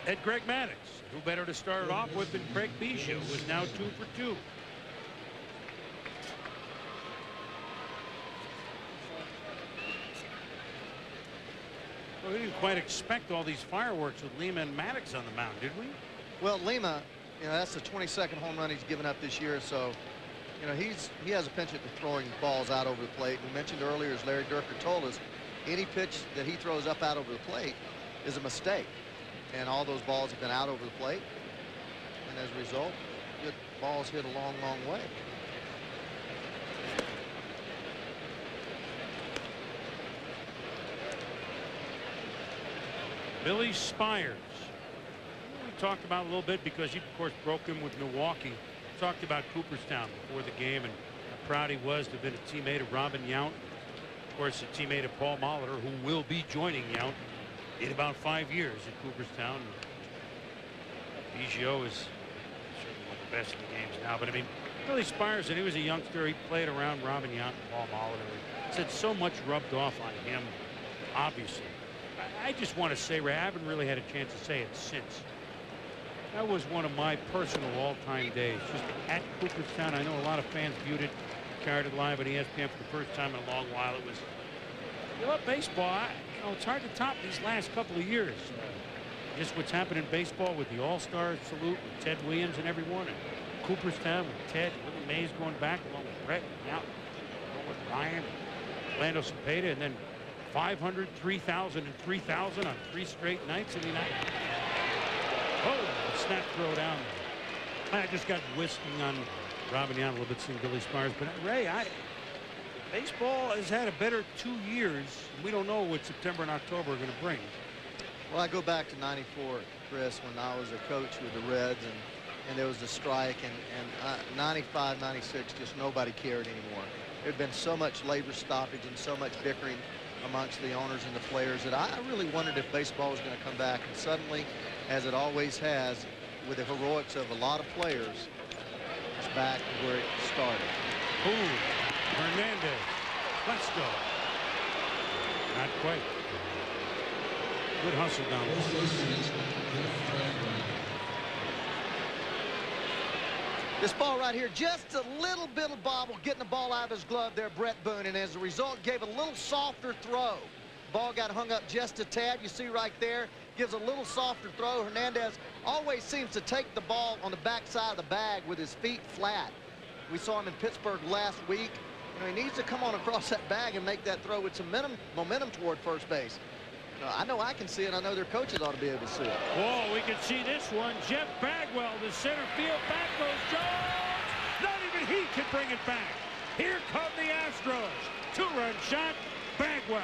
at Greg Maddux. Who better to start it off with than Craig Biggio, who is now 2 for 2. Well, we didn't quite expect all these fireworks with Lima and Maddux on the mound, did we? Well, Lima, you know, that's the 22nd home run he's given up this year, so you know he has a penchant to throwing balls out over the plate. We mentioned earlier, as Larry Dierker told us, any pitch that he throws up out over the plate is a mistake. And all those balls have been out over the plate. And as a result, good balls hit a long, long way. Billy Spires. We talked about a little bit because he, of course, broke him with Milwaukee. Talked about Cooperstown before the game and how proud he was to have been a teammate of Robin Yount. Of course, a teammate of Paul Molitor, who will be joining Yount in about 5 years at Cooperstown. Biggio is certainly one of the best in the games now. But I mean, Billy Spires, and he was a youngster. He played around Robin Yount and Paul Molitor. Said so much rubbed off on him, obviously. I just want to say, Ray, I haven't really had a chance to say it since. That was one of my personal all-time days. Just at Cooperstown, I know a lot of fans viewed it, carried it live on ESPN for the first time in a long while. It was, you know, baseball. You know, it's hard to top these last couple of years. Just what's happened in baseball with the All-Star salute with Ted Williams and everyone, and Cooperstown with Ted, Willie Mays going back along with Brett and Yount, along with Ryan, Orlando Cepeda, and then 500, 3,000, and 3,000 on 3 straight nights. I mean, snap throw down there. I just got whisking on Robin Yount a little bit, seeing Billy Spires. But Ray, baseball has had a better 2 years. We don't know what September and October are going to bring. Well, I go back to '94, Chris, when I was a coach with the Reds, and there was the strike, and 95, 96, just nobody cared anymore. There had been so much labor stoppage and so much bickering amongst the owners and the players that I really wondered if baseball was going to come back. And suddenly, as it always has, with the heroics of a lot of players, it's back to where it started. Ooh, Hernandez. Let's go. Not quite. Good hustle down there. This ball right here, just a little bit of bobble, getting the ball out of his glove there, Brett Boone, and as a result, gave a little softer throw. Ball got hung up just a tad. You see right there, gives a little softer throw. Hernandez always seems to take the ball on the backside of the bag with his feet flat. We saw him in Pittsburgh last week. You know, he needs to come on across that bag and make that throw with some momentum toward first base. You know, I know I can see it. I know their coaches ought to be able to see it. Whoa, we can see this one. Jeff Bagwell to center field. Back goes Jones. Not even he can bring it back. Here come the Astros. Two-run shot. Bagwell.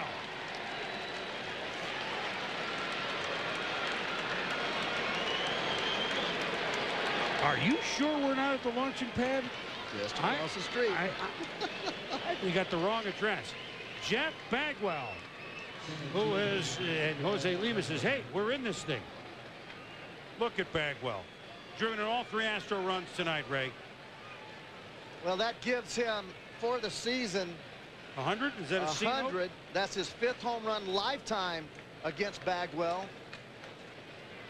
Are you sure we're not at the launching pad? Just across the street. We got the wrong address. Jeff Bagwell, who is, and Jose Lima says, hey, we're in this thing. Look at Bagwell. Driven in all 3 Astro runs tonight, Ray. Well, that gives him, for the season, 100? Is that a 100. That's his 5th home run lifetime against Bagwell.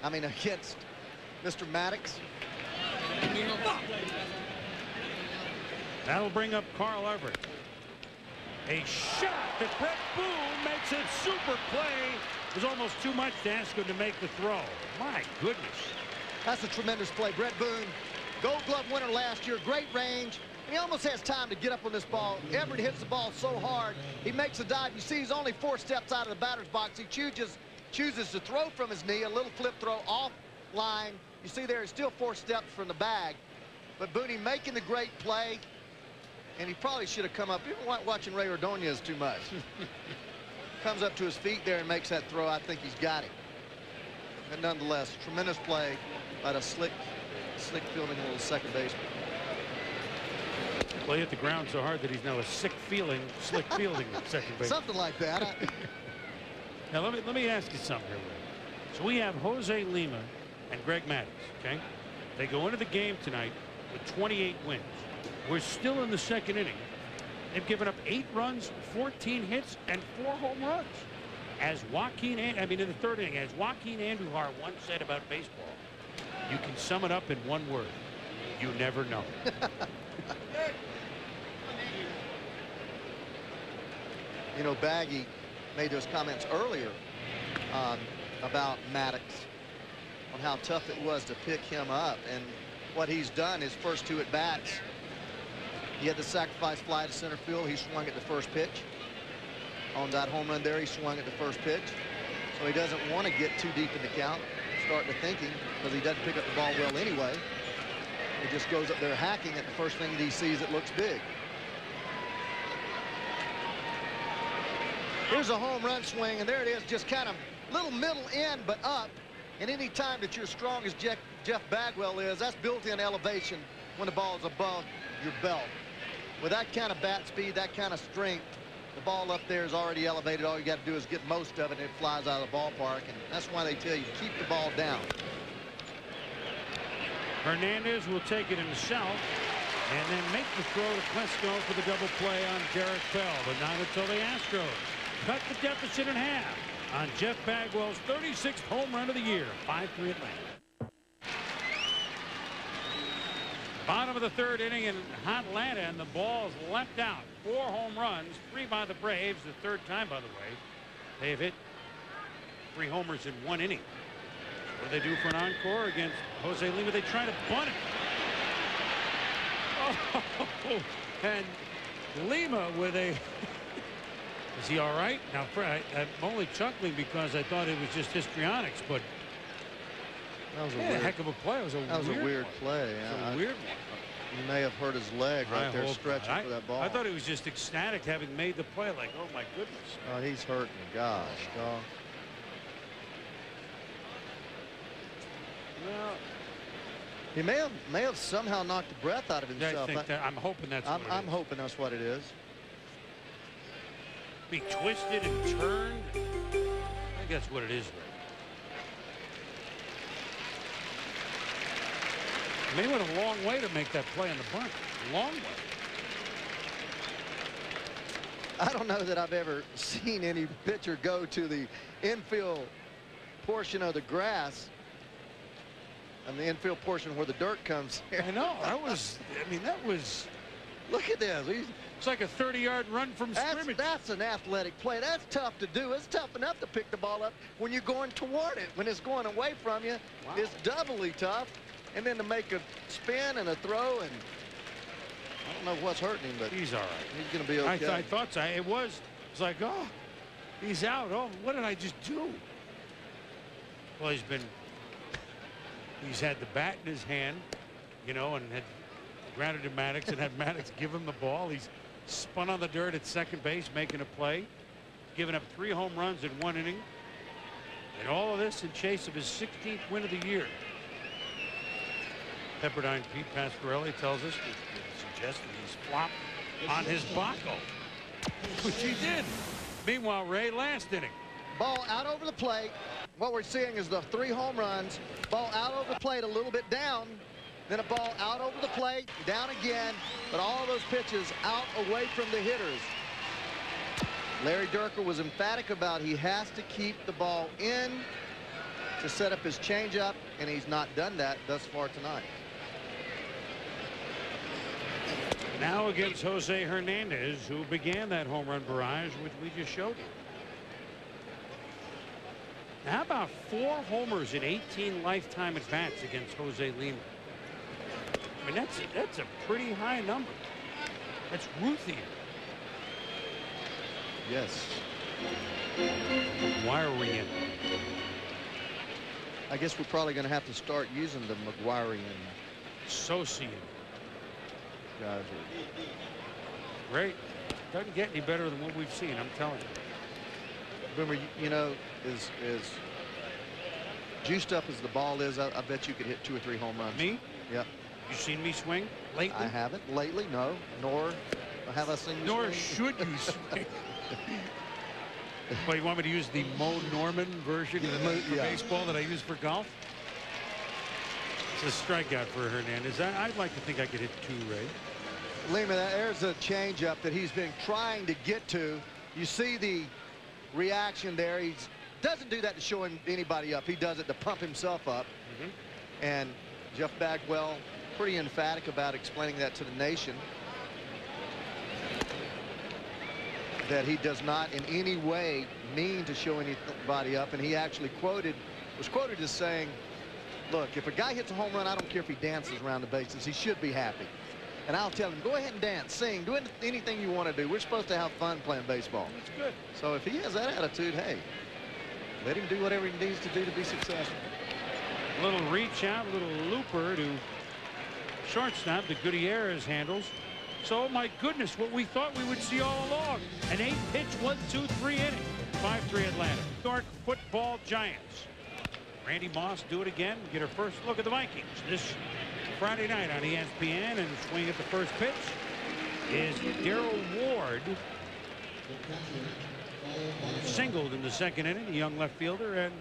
I mean, against Mr. Maddux. That'll bring up Carl Everett. A shot that Brett Boone makes it super play. It was almost too much to ask him to make the throw. My goodness. That's a tremendous play. Brett Boone, Gold Glove winner last year, great range. And he almost has time to get up on this ball. Everett hits the ball so hard. He makes a dive. You see he's only 4 steps out of the batter's box. He chooses to throw from his knee, a little flip throw off line. You see there, he's still 4 steps from the bag. But Booney making the great play. And he probably should have come up. You've been watching Ray Ordonez too much. Comes up to his feet there and makes that throw. I think he's got it. And nonetheless, tremendous play by the slick fielding little second baseman. Play hit the ground so hard that he's now a slick fielding second base. Something like that. Now let me ask you something here, Ray. So we have Jose Lima and Greg Maddux. Okay, they go into the game tonight with 28 wins. We're still in the 2nd inning. They've given up 8 runs, 14 hits, and 4 home runs. As Joaquin, in the 3rd inning, as Joaquin Andujar once said about baseball, you can sum it up in one word: you never know. You know, Baggy made those comments earlier about Maddux, on how tough it was to pick him up, and what he's done his first 2 at-bats. He had the sacrifice fly to center field. He swung at the first pitch. On that home run there, he swung at the first pitch. So he doesn't want to get too deep in the count. Start to thinking, because he doesn't pick up the ball well anyway. He just goes up there hacking at the first thing that he sees that looks big. Here's a home run swing, and there it is, just kind of little middle end, but up. And any time that you're strong as Jeff Bagwell is, that's built-in elevation when the ball is above your belt. With that kind of bat speed, that kind of strength, the ball up there is already elevated. All you got to do is get most of it, and it flies out of the ballpark. And that's why they tell you, keep the ball down. Hernandez will take it himself and then make the throw to Klesko for the double play on Derek Bell. But not until the Astros cut the deficit in half on Jeff Bagwell's 36th home run of the year. 5-3 Atlanta. Bottom of the 3rd inning in Atlanta, and the ball's leapt out. 4 home runs, 3 by the Braves. The 3rd time, by the way, they've hit 3 homers in 1 inning. What do they do for an encore against Jose Lima? They try to bunt it. Oh, and Lima with a... Is he all right? Now, I'm only chuckling because I thought it was just histrionics, but that was a heck of a play. It was a weird play. Yeah, weird one. He may have hurt his leg right there stretching for that ball. I thought he was just ecstatic having made the play, like, oh my goodness. Oh, he's hurting. Gosh, dog. Well, He may have somehow knocked the breath out of himself. I'm hoping that's what it is. I'm hoping that's what it is. Be twisted and turned. I think that's what it is. They went a long way to make that play on the bunt. Long way. I don't know that I've ever seen any pitcher go to the infield portion of the grass and the infield portion where the dirt comes here. I know. That was. Look at this. It's like a 30-yard run from scrimmage. That's an athletic play. That's tough to do. It's tough enough to pick the ball up when you're going toward it. When it's going away from you, it's doubly tough. And then to make a spin and a throw, and I don't know what's hurting him, but he's all right. He's going to be okay. I thought so. It's like, oh, he's out. Oh, what did I just do? Well, he's had the bat in his hand, you know, and had grounded to Maddux and had Maddux give him the ball. He's spun on the dirt at second base, making a play, giving up 3 home runs in 1 inning. And all of this in chase of his 16th win of the year. Pepperdine Pete Pasquarelli tells us, suggesting he's flopped on his Baco, which he did. Meanwhile, Ray, last inning. Ball out over the plate. What we're seeing is the 3 home runs. Ball out over the plate, a little bit down. Then a ball out over the plate, down again. But all those pitches out away from the hitters. Larry Dierker was emphatic about he has to keep the ball in to set up his changeup, and he's not done that thus far tonight. Now against Jose Hernandez, who began that home run barrage, which we just showed you. Now, how about 4 homers in 18 lifetime at bats against Jose Lima? I mean, that's a pretty high number. That's Ruthian. Yes. McGuirean. I guess we're probably going to have to start using the McGuirean. Socian. Guys are great. Doesn't get any better than what we've seen, I'm telling you. Boomer, you know, as juiced up as the ball is, I bet you could hit 2 or 3 home runs. Me? Yep. You seen me swing lately? I haven't lately, no. Nor have I seen you Nor swing. should you swing. Well, you want me to use the Mo Norman version for baseball that I use for golf? It's a strikeout for Hernandez. I'd like to think I could hit 2, Ray. Lima, there's a changeup that he's been trying to get to. You see the reaction there. He doesn't do that to show anybody up. He does it to pump himself up. And Jeff Bagwell pretty emphatic about explaining that to the nation, that he does not in any way mean to show anybody up. And he actually was quoted as saying, look, if a guy hits a home run, I don't care if he dances around the bases. He should be happy. And I'll tell him, go ahead and dance, sing, do anything you want to do. We're supposed to have fun playing baseball. That's good. So if he has that attitude, hey, let him do whatever he needs to do to be successful. A little reach out, a little looper to shortstop that Gutierrez handles. So, my goodness, what we thought we would see all along. An 8-pitch, 1-2-3 inning. 5-3 Atlanta. New York Football Giants. Randy Moss do it again. Get our first look at the Vikings this Friday night on ESPN, and swing at the first pitch is Darrell Ward. Singled in the 2nd inning, a young left fielder, and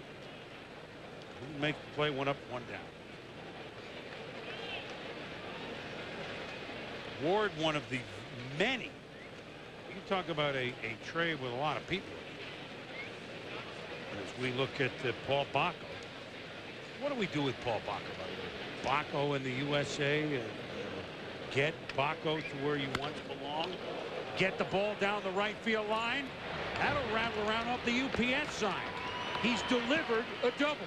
make the play 1 up, 1 down. Ward, one of the many. You talk about a trade with a lot of people. As we look at Paul Baco. What do we do with Paul Baco, by the way? Baco in the USA, get Baco to where you once belonged, get the ball down the right field line. That'll rattle around up the UPS sign. He's delivered a double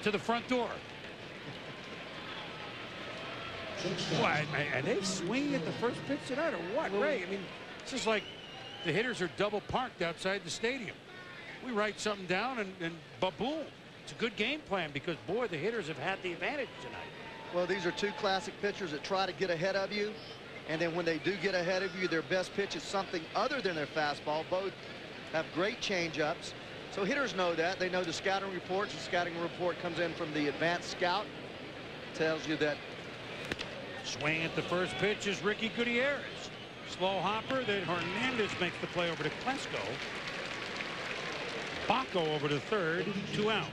to the front door. What, are they swinging at the first pitch tonight or what, Ray? I mean, it's just like the hitters are double parked outside the stadium. We write something down and ba-boom. It's a good game plan because, boy, the hitters have had the advantage tonight. Well, these are 2 classic pitchers that try to get ahead of you. And then when they do get ahead of you, their best pitch is something other than their fastball. Both have great changeups. So hitters know that. They know the scouting reports. The scouting report comes in from the advanced scout. Tells you that. Swing at the first pitch is Ricky Gutierrez. Slow hopper. Then Hernandez makes the play over to Klesko. Baco over to third. 2 out.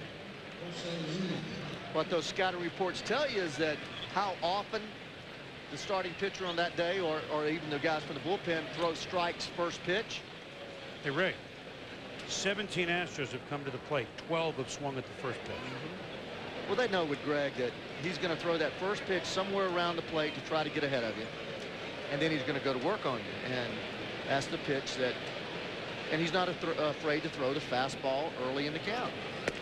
What those scouting reports tell you is that how often the starting pitcher on that day, or even the guys from the bullpen, throws strikes first pitch. Hey, Ray. 17 Astros have come to the plate. 12 have swung at the first pitch. Well, they know with Greg that he's going to throw that first pitch somewhere around the plate to try to get ahead of you. And then he's going to go to work on you. And that's the pitch that, and he's not afraid to throw the fastball early in the count.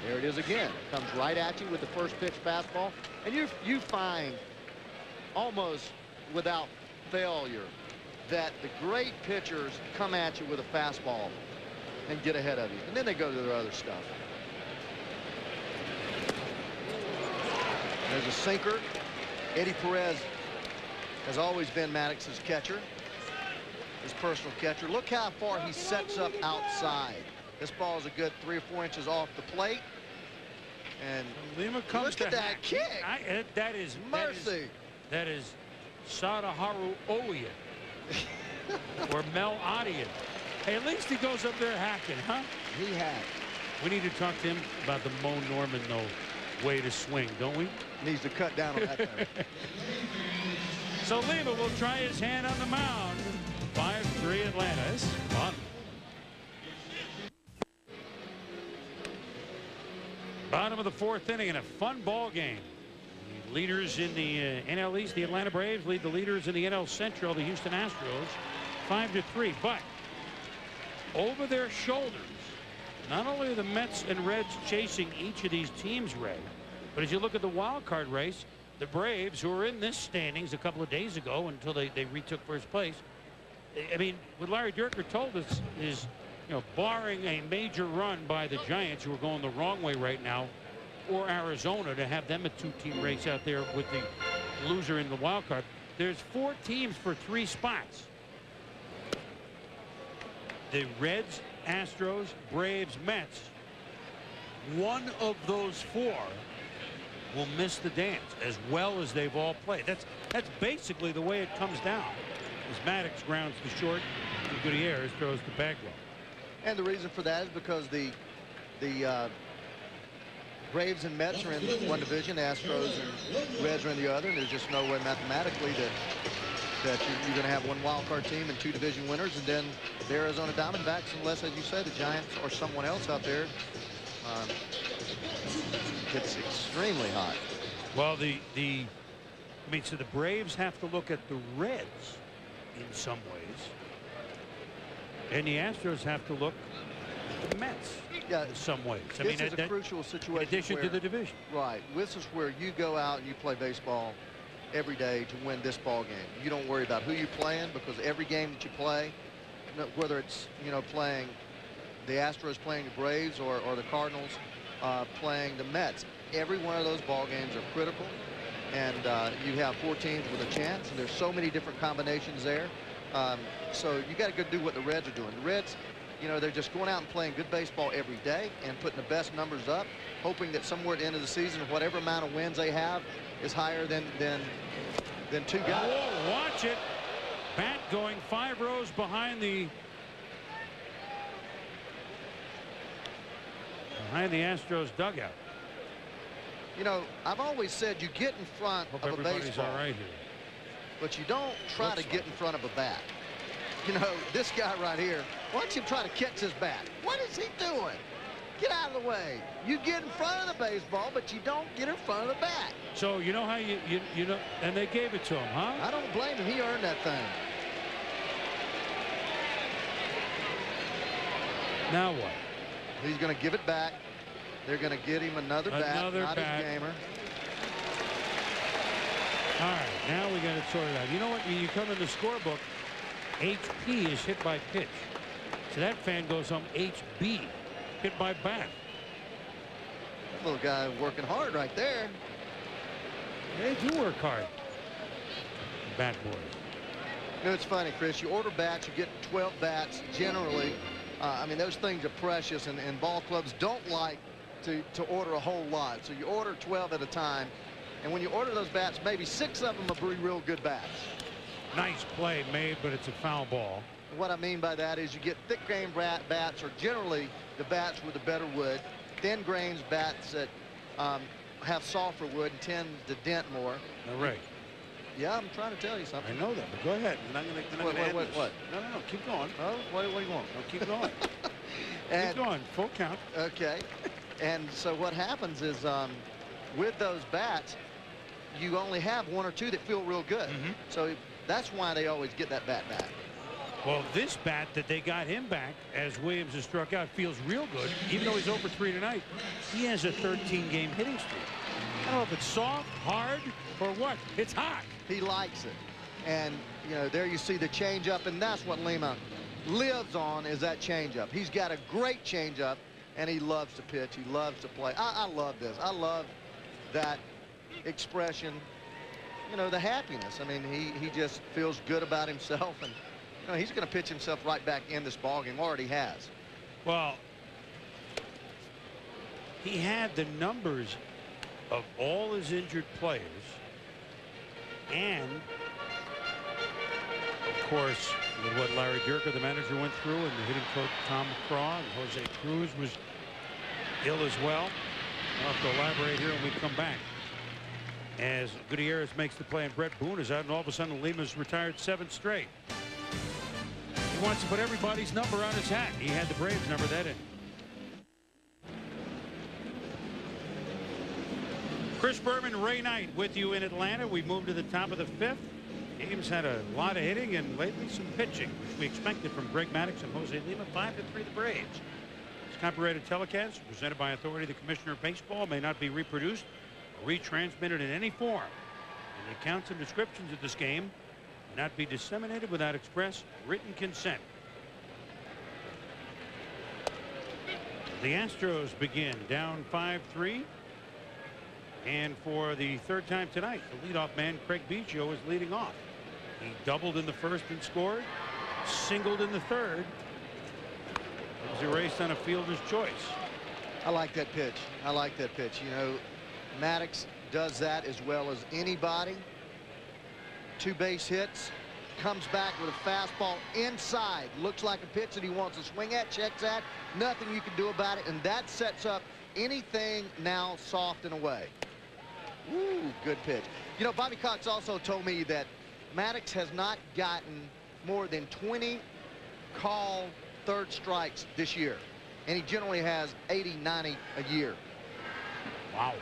There it is again. Comes right at you with the first pitch fastball. And you find almost without failure that the great pitchers come at you with a fastball and get ahead of you. And then they go to their other stuff. There's a sinker. Eddie Perez has always been Maddux's catcher, his personal catcher. Look how far he sets up outside. This ball is a good 3 or 4 inches off the plate. And Lima comes look at to that hack. kick. That is Mercy. That is Sadaharu Oya or Mel Adian. Hey, at least he goes up there hacking, huh? He had. We need to talk to him about the Mo Norman, though, way to swing, don't we? Needs to cut down on that thing. So Lima will try his hand on the mound. 5-3 Atlanta. This is fun. Bottom of the 4th inning in a fun ball game. The leaders in the NL East, the Atlanta Braves, lead the leaders in the NL Central, the Houston Astros, 5-3. But over their shoulders, not only are the Mets and Reds chasing each of these teams, Ray, but as you look at the wild card race, the Braves, who were in this standings a couple of days ago until they retook first place. I mean, what Larry Dierker told us is, you know, barring a major run by the Giants, who are going the wrong way right now, or Arizona, to have them a 2-team race out there with the loser in the wild card, there's 4 teams for 3 spots. The Reds, Astros, Braves, Mets. One of those 4 will miss the dance, as well as they've all played. That's basically the way it comes down. As Maddux grounds to short, and Gutierrez throws to Bagwell. And the reason for that is because the Braves and Mets are in one division, Astros and Reds are in the other, and there's just no way mathematically that you're going to have one wild card team and 2 division winners, and then the Arizona Diamondbacks, unless, as you say, the Giants or someone else out there gets extremely hot. Well, so the Braves have to look at the Reds in some ways, and the Astros have to look at the Mets in some ways. I mean, this is a crucial situation. In addition to the division. Right. This is where you go out and you play baseball every day to win this ball game. You don't worry about who you're playing, because every game that you play, whether it's, you know, playing the Astros playing the Braves or the Cardinals playing the Mets, every one of those ball games are critical, and you have 4 teams with a chance, and there's so many different combinations there. So you got to go do what the Reds are doing. The Reds, you know, they're just going out and playing good baseball every day and putting the best numbers up, hoping that somewhere at the end of the season, whatever amount of wins they have is higher than 2 guys. Whoa, watch it. Bat going 5 rows behind the Astros dugout. You know, I've always said you get in front Hope of a everybody's baseball, all right here. but you don't try to get in front of a bat. You know, this guy right here, why don't you try to catch his bat? What is he doing? Get out of the way. You get in front of the baseball, but you don't get in front of the bat. So you know how you know, and they gave it to him, huh? I don't blame him. He earned that thing. Now what? He's going to give it back. They're going to get him another bat, not bat. his gamer. All right, now we got it sorted out. You know what? When you come in the scorebook, HP is hit by pitch. So that fan goes home HB, hit by bat. Little guy working hard right there. They do work hard. Bat boys. You know, it's funny, Chris. You order bats, you get 12 bats generally, I mean, those things are precious, and ball clubs don't like to order a whole lot. So you order 12 at a time, and when you order those bats, maybe 6 of them will be real good bats. Nice play made, but it's a foul ball. What I mean by that is you get thick grain bats are generally the bats with the better wood. Thin grains bats that have softer wood and tend to dent more. All right. Yeah, I'm trying to tell you something. I know that, but go ahead. We're not going to end this. What? No, keep going. Oh, what do you want? No, keep going. And, keep going. Full count. Okay. And so what happens is with those bats, you only have 1 or 2 that feel real good. So that's why they always get that bat back. Well, this bat that they got him back as Williams has struck out feels real good, even though he's over 3 tonight. He has a 13-game hitting streak. I don't know if it's soft, hard, or what. It's hot. He likes it. And, you know, there you see the changeup, and that's what Lima lives on, is that changeup. He's got a great changeup, and he loves to pitch. He loves to play. I love this. I love that expression, you know, the happiness. I mean, he just feels good about himself, and you know, he's going to pitch himself right back in this ballgame. Already has. Well, he had the numbers of all his injured players, and of course with what Larry Dierker, the manager, went through, and the hitting coach Tom McCraw, and Jose Cruz was ill as well. I'll have to elaborate here when we come back, as Gutierrez makes the play and Brett Boone is out, and all of a sudden Lima's retired 7 straight. He wants to put everybody's number on his hat. He had the Braves number that in. Chris Berman, Ray Knight with you in Atlanta. We've moved to the top of the 5th. Game's had a lot of hitting and lately some pitching, which we expected from Greg Maddux and Jose Lima. 5-3 the Braves. This copyrighted telecast presented by authority of the Commissioner of Baseball may not be reproduced or retransmitted in any form. And the accounts and descriptions of this game may not be disseminated without express written consent. The Astros begin down 5-3. And for the 3rd time tonight, the leadoff man, Craig Biggio, is leading off. He doubled in the 1st and scored, singled in the 3rd. It was erased on a fielder's choice. I like that pitch. I like that pitch. You know, Maddux does that as well as anybody. 2 base hits, comes back with a fastball inside. Looks like a pitch that he wants to swing at, checks at. Nothing you can do about it, and that sets up anything now soft and away. Ooh, good pitch. You know, Bobby Cox also told me that Maddux has not gotten more than 20 call 3rd strikes this year, and he generally has 80, 90 a year. Wow.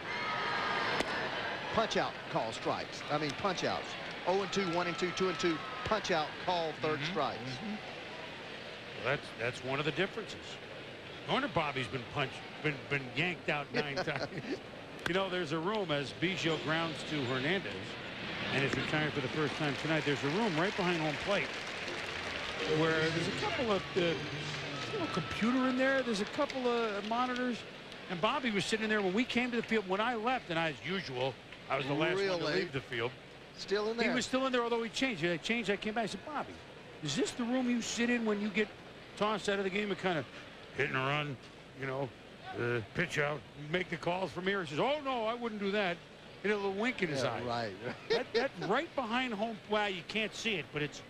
Punch out call strikes. I mean, punch outs. 0-2, 1-2, 2-2, punch out call 3rd strikes. Well, that's one of the differences. No wonder Bobby's been punched, been yanked out 9 times. You know, there's a room as Biggio grounds to Hernandez and is retired for the 1st time tonight. There's a room right behind home plate where there's a couple of computer in there. There's a couple of monitors, and Bobby was sitting there when we came to the field. When I left, and as usual, I was the last one to leave the field. Still in there. He was still in there, although he changed. I changed. I came back. I said, Bobby, is this the room you sit in when you get tossed out of the game and kind of hit and run, you know, pitch out, make the calls from here? He says, oh, no, I wouldn't do that. He had a little wink in his eye. Right. that right behind home, well, you can't see it, but it's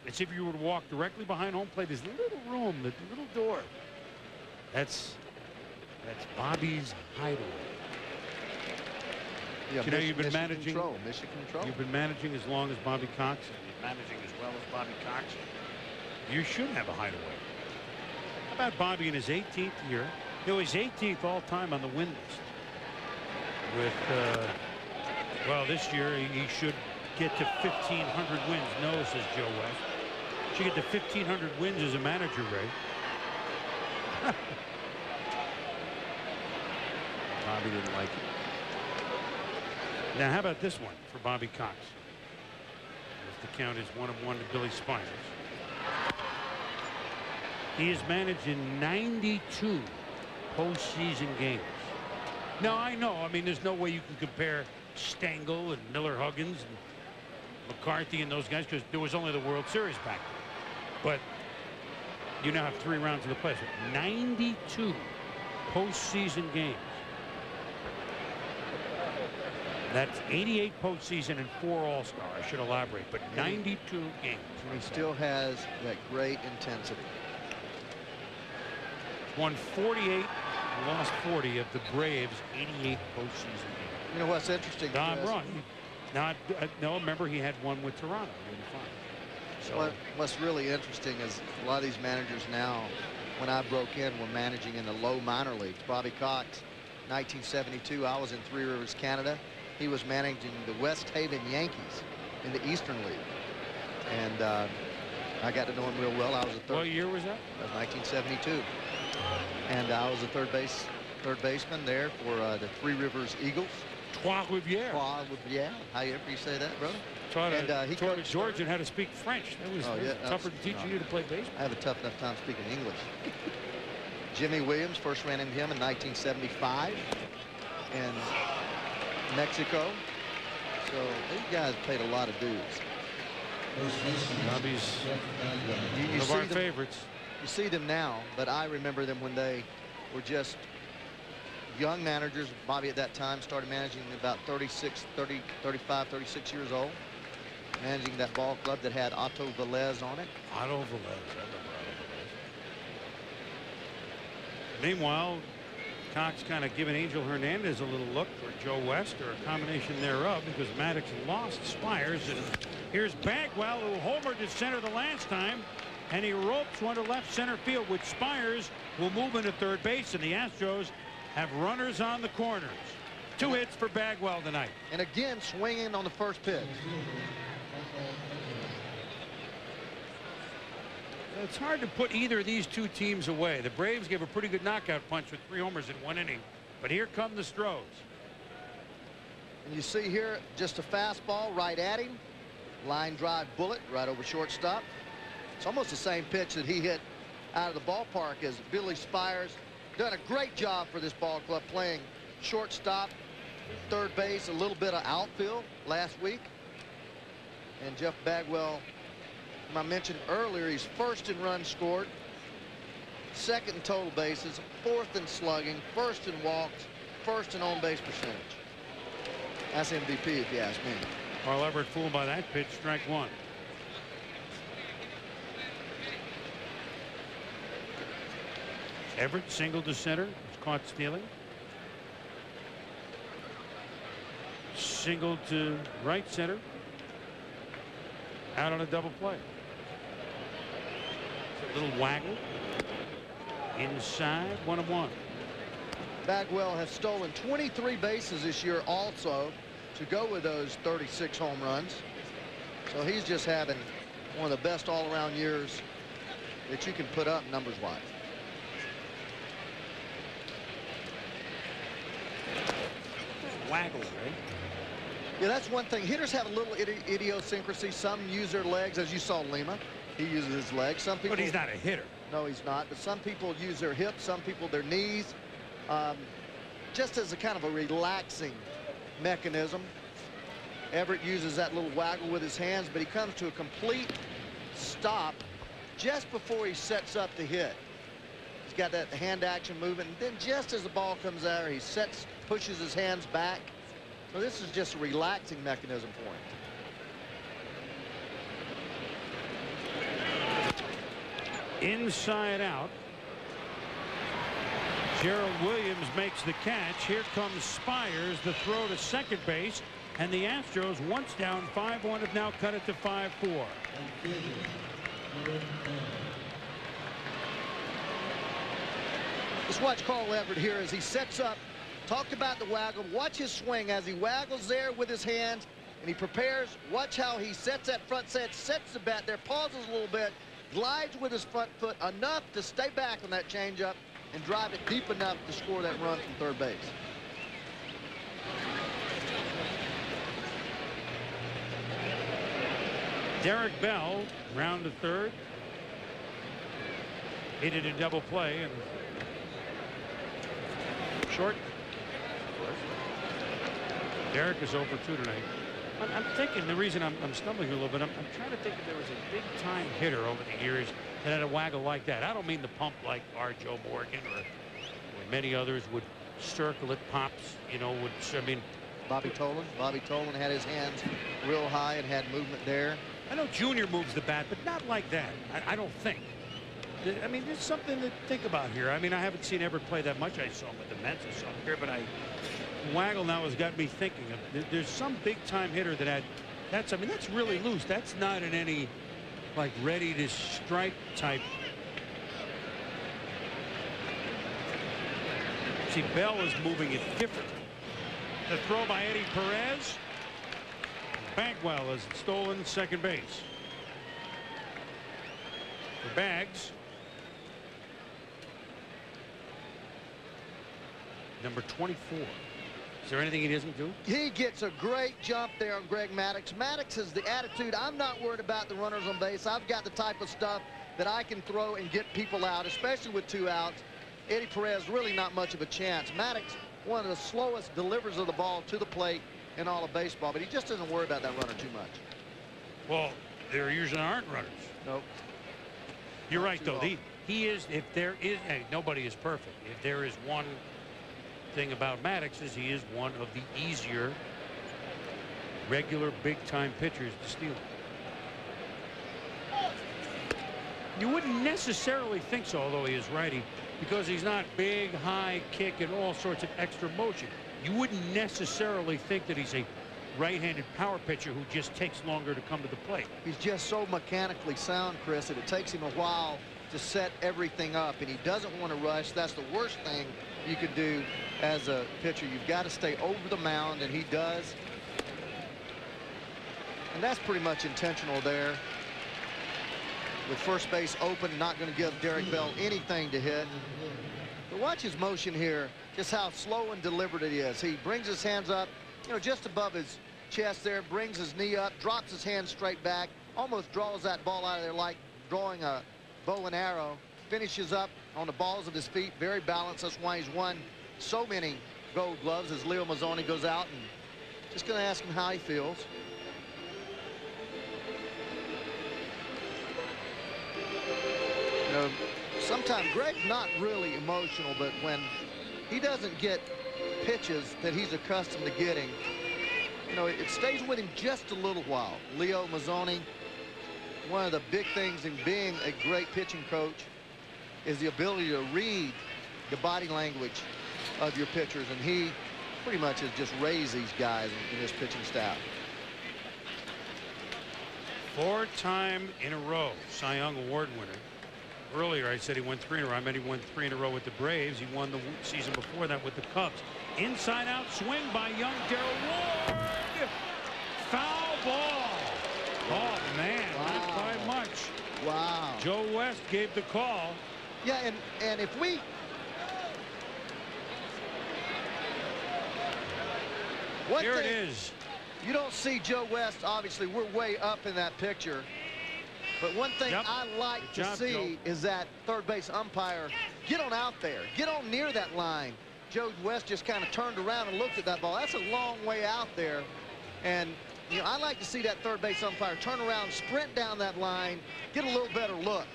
if you were to walk directly behind home plate, there's a little room, the little door. That's Bobby's hideaway. Yeah, you know, you've been managing. Mission control. You've been managing as long as Bobby Cox, and you're managing as well as Bobby Cox. You should have a hideaway. How about Bobby in his 18th year? You know, he's 18th all time on the win list. With well, this year he should get to 1,500 wins. No, says Joe West. Should get to 1,500 wins as a manager, Ray. Bobby didn't like it. Now, how about this one for Bobby Cox? If the count is 1-1 to Billy Spires. He is managed in 92 postseason games. Now, I know, I mean, there's no way you can compare Stengel and Miller Huggins and McCarthy and those guys, because there was only the World Series back then. But You now have 3 rounds of the playoffs. 92 postseason games. That's 88 postseason and 4 All-Star. I should elaborate, but 92 games. And he still has that great intensity. Won 48, lost 40 of the Braves' 88 postseason games. You know what's interesting? No, I'm wrong. No, remember he had one with Toronto. So what's really interesting is a lot of these managers now, when I broke in, were managing in the low minor leagues. Bobby Cox, 1972, I was in Three Rivers, Canada. He was managing the West Haven Yankees in the Eastern League. And I got to know him real well. I was a third. What year was that? That was 1972. And I was a third baseman there for the Three Rivers Eagles. Trois-Rivières. Trois-Rivières. However you say that, brother. He taught Georgian how to speak French. That was tougher to teach you to play baseball. I have a tough enough time speaking English. Jimmy Williams, first ran into him in 1975 in Mexico. So these guys paid a lot of dues. Robbie's one of our favorites. You see them now, but I remember them when they were just young managers. Bobby at that time started managing about 35, 36 years old. Managing that ball club that had Otto Velez on it. Otto Velez. I remember Otto Velez. Meanwhile, Cox kind of giving Angel Hernandez a little look, or Joe West, or a combination thereof, because Maddux lost Spires. And here's Bagwell, who homered to center the last time, and he ropes one to left center field, which Spires will move into third base, and the Astros have runners on the corners. 2 hits for Bagwell tonight. And again, swinging on the first pitch. It's hard to put either of these 2 teams away. The Braves gave a pretty good knockout punch with 3 homers in 1 inning. But here come the Astros. And you see here just a fastball right at him. Line drive bullet right over shortstop. It's almost the same pitch that he hit out of the ballpark as Billy Spires. Done a great job for this ball club playing shortstop, third base, a little bit of outfield last week. And Jeff Bagwell, I mentioned earlier, he's first in runs scored, second in total bases, fourth in slugging, first in walks, first in on base percentage. That's MVP if you ask me. Carl Everett fooled by that pitch, strike 1. Everett single to center, was caught stealing. Single to right center. Out on a double play. A little waggle. Inside, 1-1. Bagwell has stolen 23 bases this year also to go with those 36 home runs. So he's just having one of the best all-around years that you can put up numbers-wise. Waggle, right? Yeah, that's one thing. Hitters have a little idiosyncrasy. Some use their legs, as you saw Lima. He uses his legs. Some people. But he's not a hitter. No, he's not. But some people use their hips. Some people their knees, just as a kind of a relaxing mechanism. Everett uses that little waggle with his hands, but he comes to a complete stop just before he sets up to hit. He's got that hand action movement, and then just as the ball comes there, he pushes his hands back. So this is just a relaxing mechanism for him. Inside out. Gerald Williams makes the catch. Here comes Spires, the throw to second base, and the Astros, once down 5-1, have now cut it to 5-4. Let's watch Carl Everett here as he sets up. Talked about the waggle. Watch his swing as he waggles there with his hands, and he prepares. Watch how he sets that front set, sets the bat there, pauses a little bit, glides with his front foot enough to stay back on that changeup and drive it deep enough to score that run from third base. Derek Bell, round to third. He did a double play and short. Derek is over 2 tonight. I'm thinking the reason I'm stumbling a little bit, I'm trying to think if there was a big-time hitter over the years that had a waggle like that. I don't mean the pump like our Joe Morgan or many others would circle it, pops, you know, would, I mean. Bobby Tolan had his hands real high and had movement there. I know Junior moves the bat, but not like that. I don't think. I mean, there's something to think about here. I mean, I haven't seen Everett play that much. I saw him with the Mets. I saw him here, but waggle now has got me thinking of. There's some big-time hitter that had. I mean, that's really loose. That's not in any, like, ready to strike type. See, Bell is moving it differently. The throw by Eddie Perez. Bagwell has stolen second base. For Bags. Number 24. Is there anything he doesn't do? He gets a great jump there on Greg Maddux. Maddux has the attitude, I'm not worried about the runners on base. I've got the type of stuff that I can throw and get people out, especially with 2 outs. Eddie Perez really not much of a chance. Maddux, one of the slowest delivers of the ball to the plate in all of baseball, but he just doesn't worry about that runner too much. Well, there usually aren't runners. Nope. You're right, though. He is, if there is, hey, nobody is perfect. If there is one thing about Maddux, is he is one of the easier regular big-time pitchers to steal. You wouldn't necessarily think so, although he is righty, because he's not big, high kick and all sorts of extra motion. You wouldn't necessarily think that he's a right-handed power pitcher who just takes longer to come to the plate. He's just so mechanically sound, Chris, that it takes him a while to set everything up, and he doesn't want to rush. That's the worst thing you could do as a pitcher. You've got to stay over the mound, and he does. And that's pretty much intentional there. With first base open, not going to give Derek Bell anything to hit. But watch his motion here, just how slow and deliberate it is. He brings his hands up, you know, just above his chest there, brings his knee up, drops his hand straight back, almost draws that ball out of there like drawing a bow and arrow, finishes up on the balls of his feet, very balanced. That's why he's won so many Gold Gloves as Leo Mazzoni goes out, and just going to ask him how he feels. You know, sometimes Greg's not really emotional, but when he doesn't get pitches that he's accustomed to getting, you know, it stays with him just a little while. Leo Mazzoni, one of the big things in being a great pitching coach is the ability to read the body language of your pitchers, and he pretty much has just raised these guys in his pitching staff. 4-time in a row Cy Young Award winner. Earlier I said he won 3 in a row. I meant he won 3 in a row with the Braves. He won the season before that with the Cubs. Inside out swing by young Darrell Ward. Foul ball. Oh man, not by much. Wow. Joe West gave the call. Yeah, and if we here it is. You don't see Joe West, obviously we're way up in that picture. But one thing I like to see is that third base umpire get on out there, get on near that line. Joe West just kind of turned around and looked at that ball. That's a long way out there. And, you know, I like to see that third base umpire turn around, sprint down that line, get a little better look.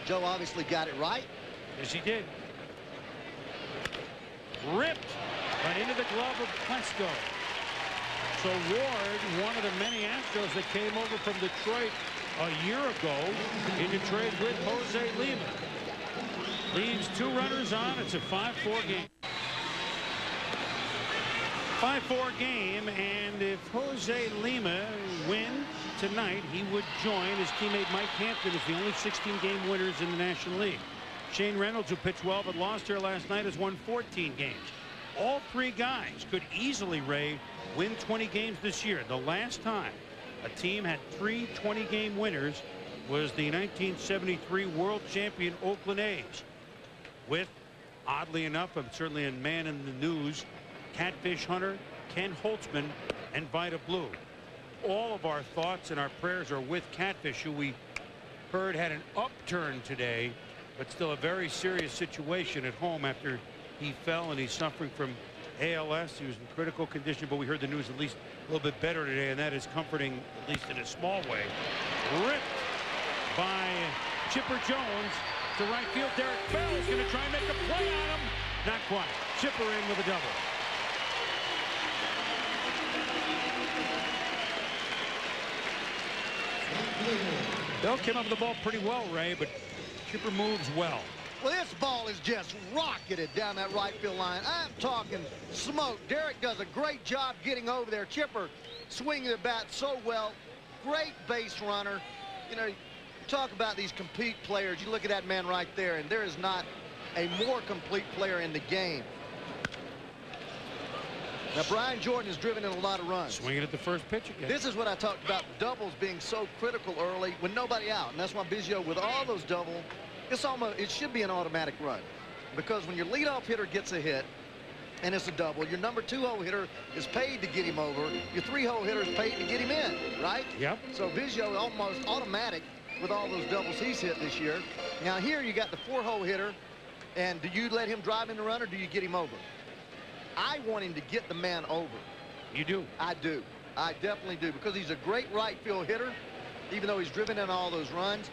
Joe obviously got it right. Yes, he did. Ripped right into the glove of Plesko. So Ward, one of the many Astros that came over from Detroit a year ago in the trade with Jose Lima. Leaves 2 runners on. It's a 5-4 game. 5-4 game, and if Jose Lima win tonight, he would join his teammate Mike Hampton as the only 16-game winners in the National League. Shane Reynolds, who pitched well but lost here last night, has won 14 games. All 3 guys could easily, Ray, win 20 games this year. The last time a team had 3 20-game winners was the 1973 world champion Oakland A's, with, oddly enough, certainly a man in the news, Catfish Hunter, Ken Holtzman, and Vida Blue. All of our thoughts and our prayers are with Catfish, who we heard had an upturn today, but still a very serious situation at home after he fell, and he's suffering from ALS. He was in critical condition, but we heard the news at least a little bit better today, and that is comforting, at least in a small way. Ripped by Chipper Jones to right field. Derek Bell's going to try and make a play on him. Not quite. Chipper in with a double. Bell came up with the ball pretty well, Ray, but Chipper moves well. Well, this ball is just rocketed down that right field line. I'm talking smoke. Derek does a great job getting over there. Chipper swinging the bat so well. Great base runner. You know, you talk about these complete players. You look at that man right there, and there is not a more complete player in the game. Now, Brian Jordan has driven in a lot of runs. Swinging at the first pitch again. This is what I talked about, doubles being so critical early with nobody out. And that's why Biggio, with all those double, it should be an automatic run. Because when your leadoff hitter gets a hit, and it's a double, your number 2-hole hitter is paid to get him over. Your 3-hole hitter is paid to get him in, right? Yep. So Biggio almost automatic with all those doubles he's hit this year. Now here you got the 4-hole hitter, and do you let him drive in the run, or do you get him over? I want him to get the man over. You do? I do. I definitely do, because he's a great right field hitter, even though he's driven in all those runs.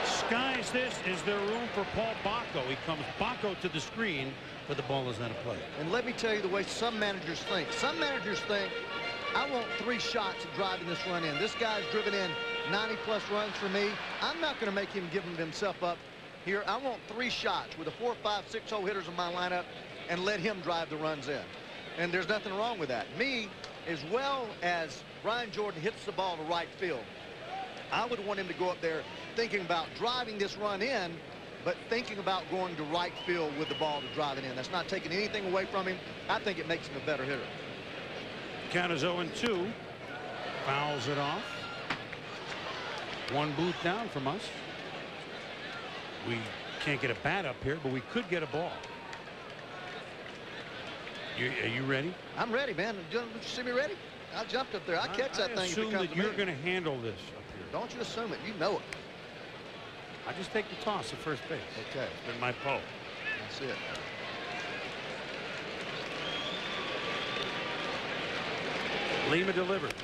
Skies this. Is there room for Paul Bacco? He comes Bacco to the screen, but the ball is not a play. And let me tell you the way some managers think. Some managers think, I want 3 shots at driving this run in. This guy's driven in 90-plus runs for me. I'm not going to make him give himself up here. I want 3 shots with the 4, 5, 6-hole hitters in my lineup and let him drive the runs in. And there's nothing wrong with that. Me, as well as Brian Jordan hits the ball to right field, I would want him to go up there thinking about driving this run in, but thinking about going to right field with the ball to drive it in. That's not taking anything away from him. I think it makes him a better hitter. Count is 0-2. Fouls it off. 1 booth down from us. We can't get a bat up here, but we could get a ball. Are you ready? I'm ready, man. Did you see me ready? I jumped up there. I catch that thing. I assume that you're going to handle this up here. Don't you assume it. You know it. I just take the toss at first base. Okay. It's been my pole. That's it. Lima delivered.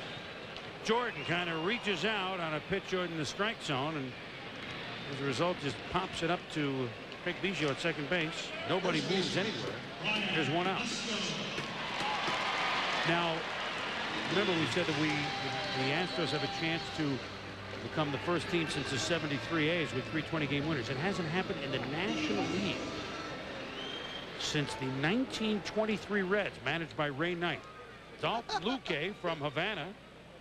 Jordan kind of reaches out on a pitch in the strike zone, and as a result just pops it up to Craig Biggio at second base. Nobody moves anywhere. There's 1 out. Now, remember we said that the Astros have a chance to become the first team since the 73 A's with 320-game winners. It hasn't happened in the National League since the 1923 Reds, managed by Ray Knight. Dolph Luque from Havana,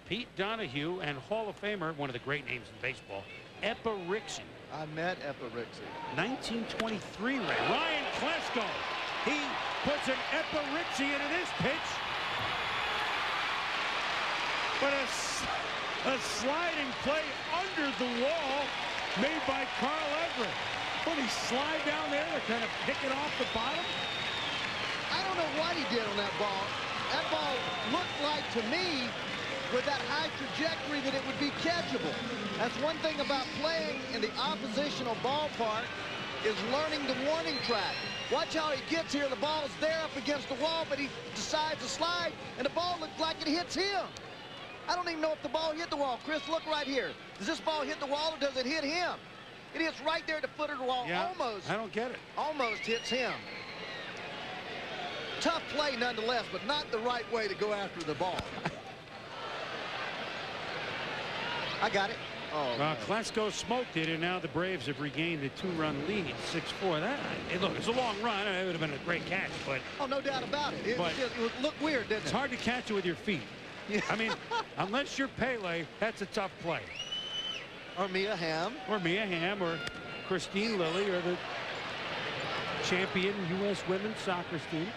Pete Donahue, and Hall of Famer, one of the great names in baseball, Epirixie. I met Epirixie. 1923 Ray. Ryan Klesko. He puts an Epirixie into this pitch. But a sliding play under the wall made by Carl Everett. Will he slide down there to kind of pick it off the bottom? I don't know what he did on that ball. That ball looked like, to me, with that high trajectory, that it would be catchable. That's one thing about playing in the oppositional ballpark, is learning the warning track. Watch how he gets here. The ball is there up against the wall, but he decides to slide, and the ball looks like it hits him. I don't even know if the ball hit the wall. Chris, look right here. Does this ball hit the wall, or does it hit him? It hits right there at the foot of the wall. Yeah, almost. I don't get it. Almost hits him. Tough play nonetheless, but not the right way to go after the ball. I got it. Oh, Klesko smoked it, and now the Braves have regained the 2-run lead, 6-4. Look, it's a long run. It would have been a great catch, but oh, no doubt about it. It would look weird, didn't it? It's hard to catch it with your feet. Yeah. I mean, unless you're Pele, that's a tough play. Or Mia Hamm. Or Mia Hamm, or Christine Lilly, or the champion U.S. women's soccer team.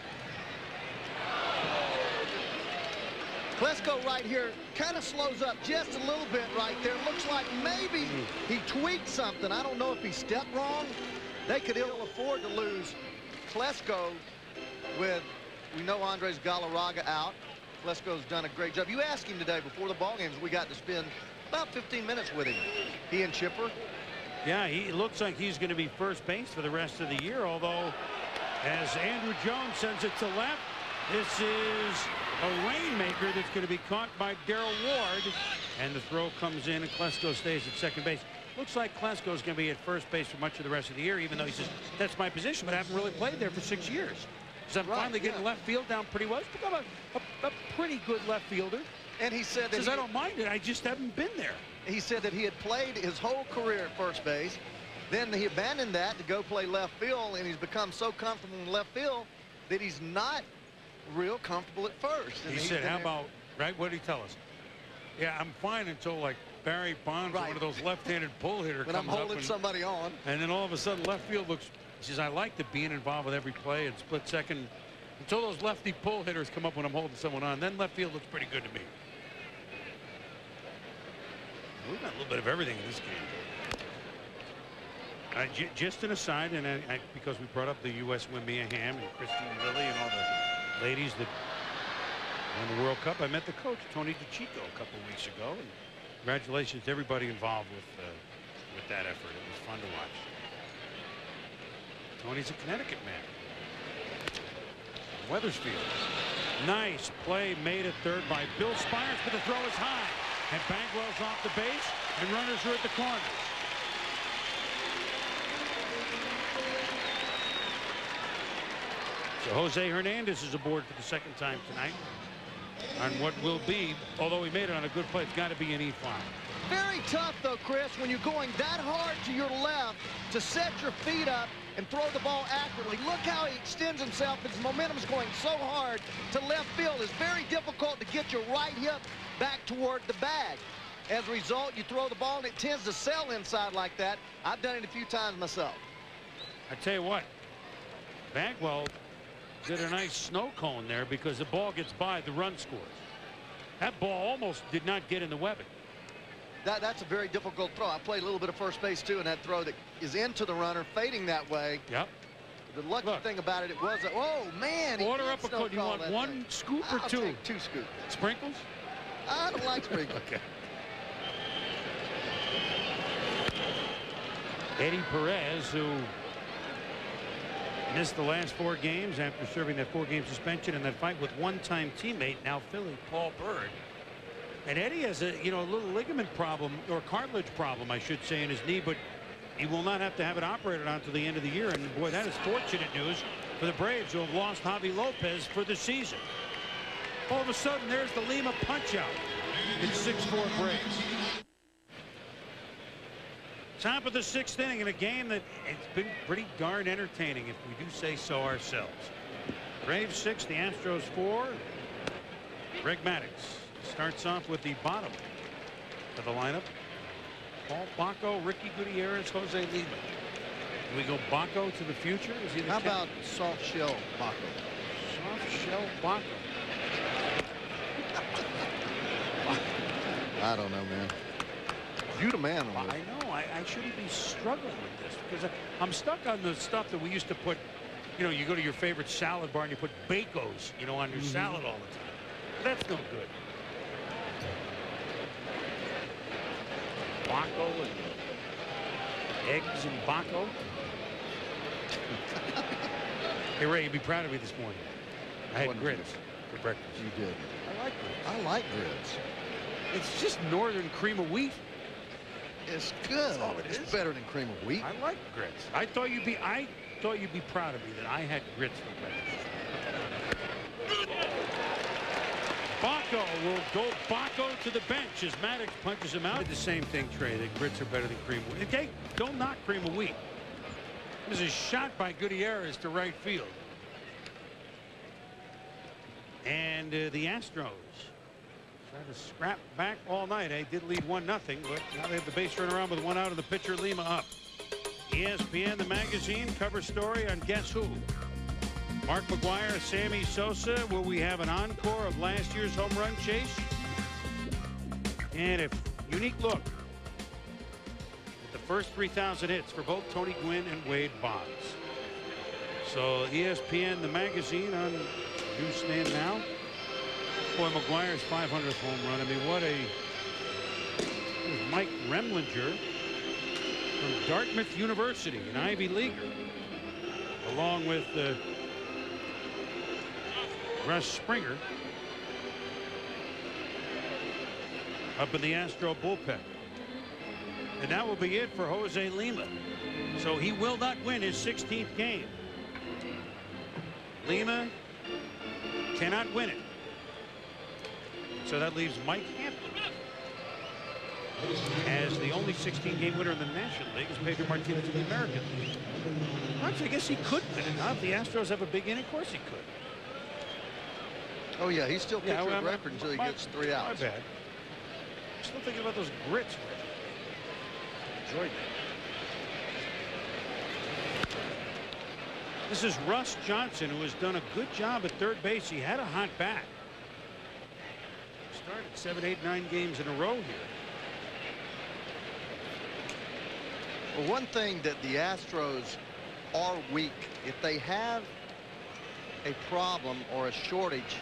Klesko right here kind of slows up just a little bit right there. Looks like maybe he tweaked something. I don't know if he stepped wrong. They could ill afford to lose Klesko with, we know Andres Galarraga out. Klesko's done a great job. You asked him today before the ball games. We got to spend about 15 minutes with him. He and Chipper. Yeah, he looks like he's going to be first base for the rest of the year, although as Andrew Jones sends it to left, this is A rainmaker that's going to be caught by Darrell Ward. And the throw comes in, and Klesko stays at second base. Looks like Klesko's going to be at first base for much of the rest of the year, even though he says, that's my position, but I haven't really played there for 6 years. So I'm finally getting left field down pretty well. He's become a pretty good left fielder. And he said that I don't mind it, I just haven't been there. He said that he had played his whole career at first base. Then he abandoned that to go play left field, and he's become so comfortable in left field that he's not real comfortable at first. And he said, how about, right, what did he tell us? Yeah, I'm fine until, like, Barry Bonds, one of those left-handed pull hitter when comes I'm holding up somebody on. And then all of a sudden left field looks, he says, I like the being involved with every play and split second until those lefty pull hitters come up when I'm holding someone on. Then left field looks pretty good to me. We've got a little bit of everything in this game. Just an aside, and because we brought up the U.S. Mia Hamm and Christine Lilly and all the ladies that won the World Cup, I met the coach, Tony DiCicco, a couple of weeks ago. And congratulations to everybody involved with that effort. It was fun to watch. Tony's a Connecticut man. Weathersfield. Nice play made at third by Bill Spires, but the throw is high. And Bagwell's off the base, and runners are at the corners. So Jose Hernandez is aboard for the second time tonight on what will be, although he made it on a good play, it's got to be an E-fly. Very tough, though, Chris, when you're going that hard to your left to set your feet up and throw the ball accurately. Look how he extends himself. His momentum's going so hard to left field. It's very difficult to get your right hip back toward the bag. As a result, you throw the ball, and it tends to sail inside like that. I've done it a few times myself. I tell you what, Bagwell did a nice snow cone there because the ball gets by, the run scores. That ball almost did not get in the webbing. That's a very difficult throw. I played a little bit of first base, too, and that throw that is into the runner, fading that way. Yep. The lucky thing about it, was a, oh, man. Order up a code. You want one scoop or two? I'll take 2 scoops. Sprinkles? I don't like sprinkles. Okay. Eddie Perez, who missed the last 4 games after serving that 4-game suspension in that fight with one-time teammate, now Philly, Paul Bird. And Eddie has a little ligament problem, or cartilage problem, I should say, in his knee, but he will not have to have it operated on until the end of the year. And boy, that is fortunate news for the Braves, who have lost Javi Lopez for the season. All of a sudden, there's the Lima punch-out. It's 6-4 Braves. Top of the 6th inning in a game that it's been pretty darn entertaining, if we do say so ourselves. Braves 6, the Astros 4. Greg Maddux starts off with the bottom of the lineup. Paul Bacco, Ricky Gutierrez, Jose Lima. Do we go Bacco to the future? Is he the How about soft shell Bacco? Soft shell Bacco. I don't know, man. You the man. I know. I shouldn't be struggling with this because I'm stuck on the stuff that we used to put. You go to your favorite salad bar and you put Bacos, on your salad all the time. That's no good. Bacco and eggs and Bacco. Hey, Ray, you'd be proud of me this morning. I had grits for breakfast. You did. I like grits. I like grits. It's just northern cream of wheat. It's good. It's better than cream of wheat. I like grits. I thought you'd be proud of me that I had grits for breakfast. Bacco will go Bacco to the bench as Maddux punches him out. The same thing, Trey. The grits are better than cream of wheat. Okay, don't knock cream of wheat. This is a shot by Gutierrez to right field. And the Astros trying to scrap back all night. They did lead 1-0, but now they have the base run around with 1 out and the pitcher Lima up. ESPN, the magazine, cover story on Guess Who. Mark McGwire, Sammy Sosa. Will we have an encore of last year's home run chase? And a unique look at the first 3,000 hits for both Tony Gwynn and Wade Boggs. So ESPN, the magazine, on newsstand now. Boy, McGuire's 500th home run. I mean, what a... Here's Mike Remlinger from Dartmouth University, an Ivy Leaguer, along with Russ Springer. up in the Astro bullpen. And that will be it for Jose Lima. So he will not win his 16th game. Lima cannot win it. So that leaves Mike Hampton as the only 16-game winner in the National League, as Pedro Martinez in the American League. Actually, I guess he could win it. Now, if the Astros have a big inning, of course he could. Oh, yeah, he's still pitcher of record until he gets 3 outs. My bad. I'm still thinking about those grits. Enjoyed that. This is Russ Johnson, who has done a good job at third base. He had a hot bat. Started 7, 8, 9 games in a row here. Well, one thing that the Astros are weak, if they have a problem or a shortage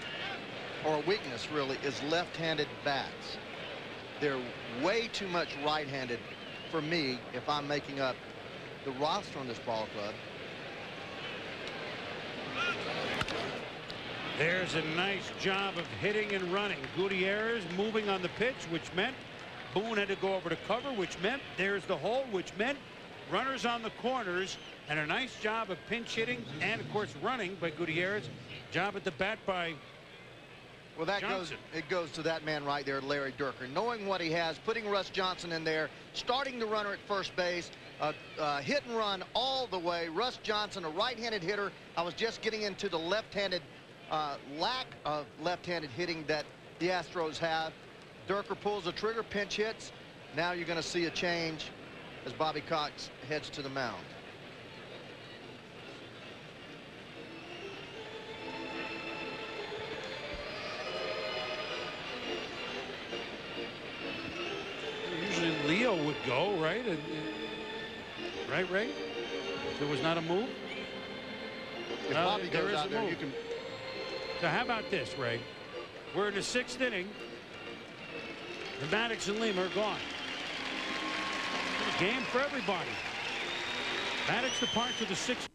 or a weakness, really, is left-handed bats. They're way too much right-handed for me if I'm making up the roster on this ball club. There's a nice job of hitting and running. Gutierrez moving on the pitch, which meant Boone had to go over to cover, which meant there's the hole, which meant runners on the corners, and a nice job of pinch hitting and, of course, running by Gutierrez. Job at the bat by Well, that goes to that man right there, Larry Dierker. Knowing what he has, putting Russ Johnson in there, starting the runner at first base, hit and run all the way. Russ Johnson, a right-handed hitter. I was just getting into the left-handed lack of left-handed hitting that the Astros have. Dierker pulls the trigger, pinch hits. Now you're going to see a change as Bobby Cox heads to the mound. Usually Leo would go, right? Right, Ray? There was not a move? If Bobby goes out there, you can... So how about this, Ray? We're in the 6th inning. And Maddux and Lima are gone. Game for everybody. Maddux departs with the 6th.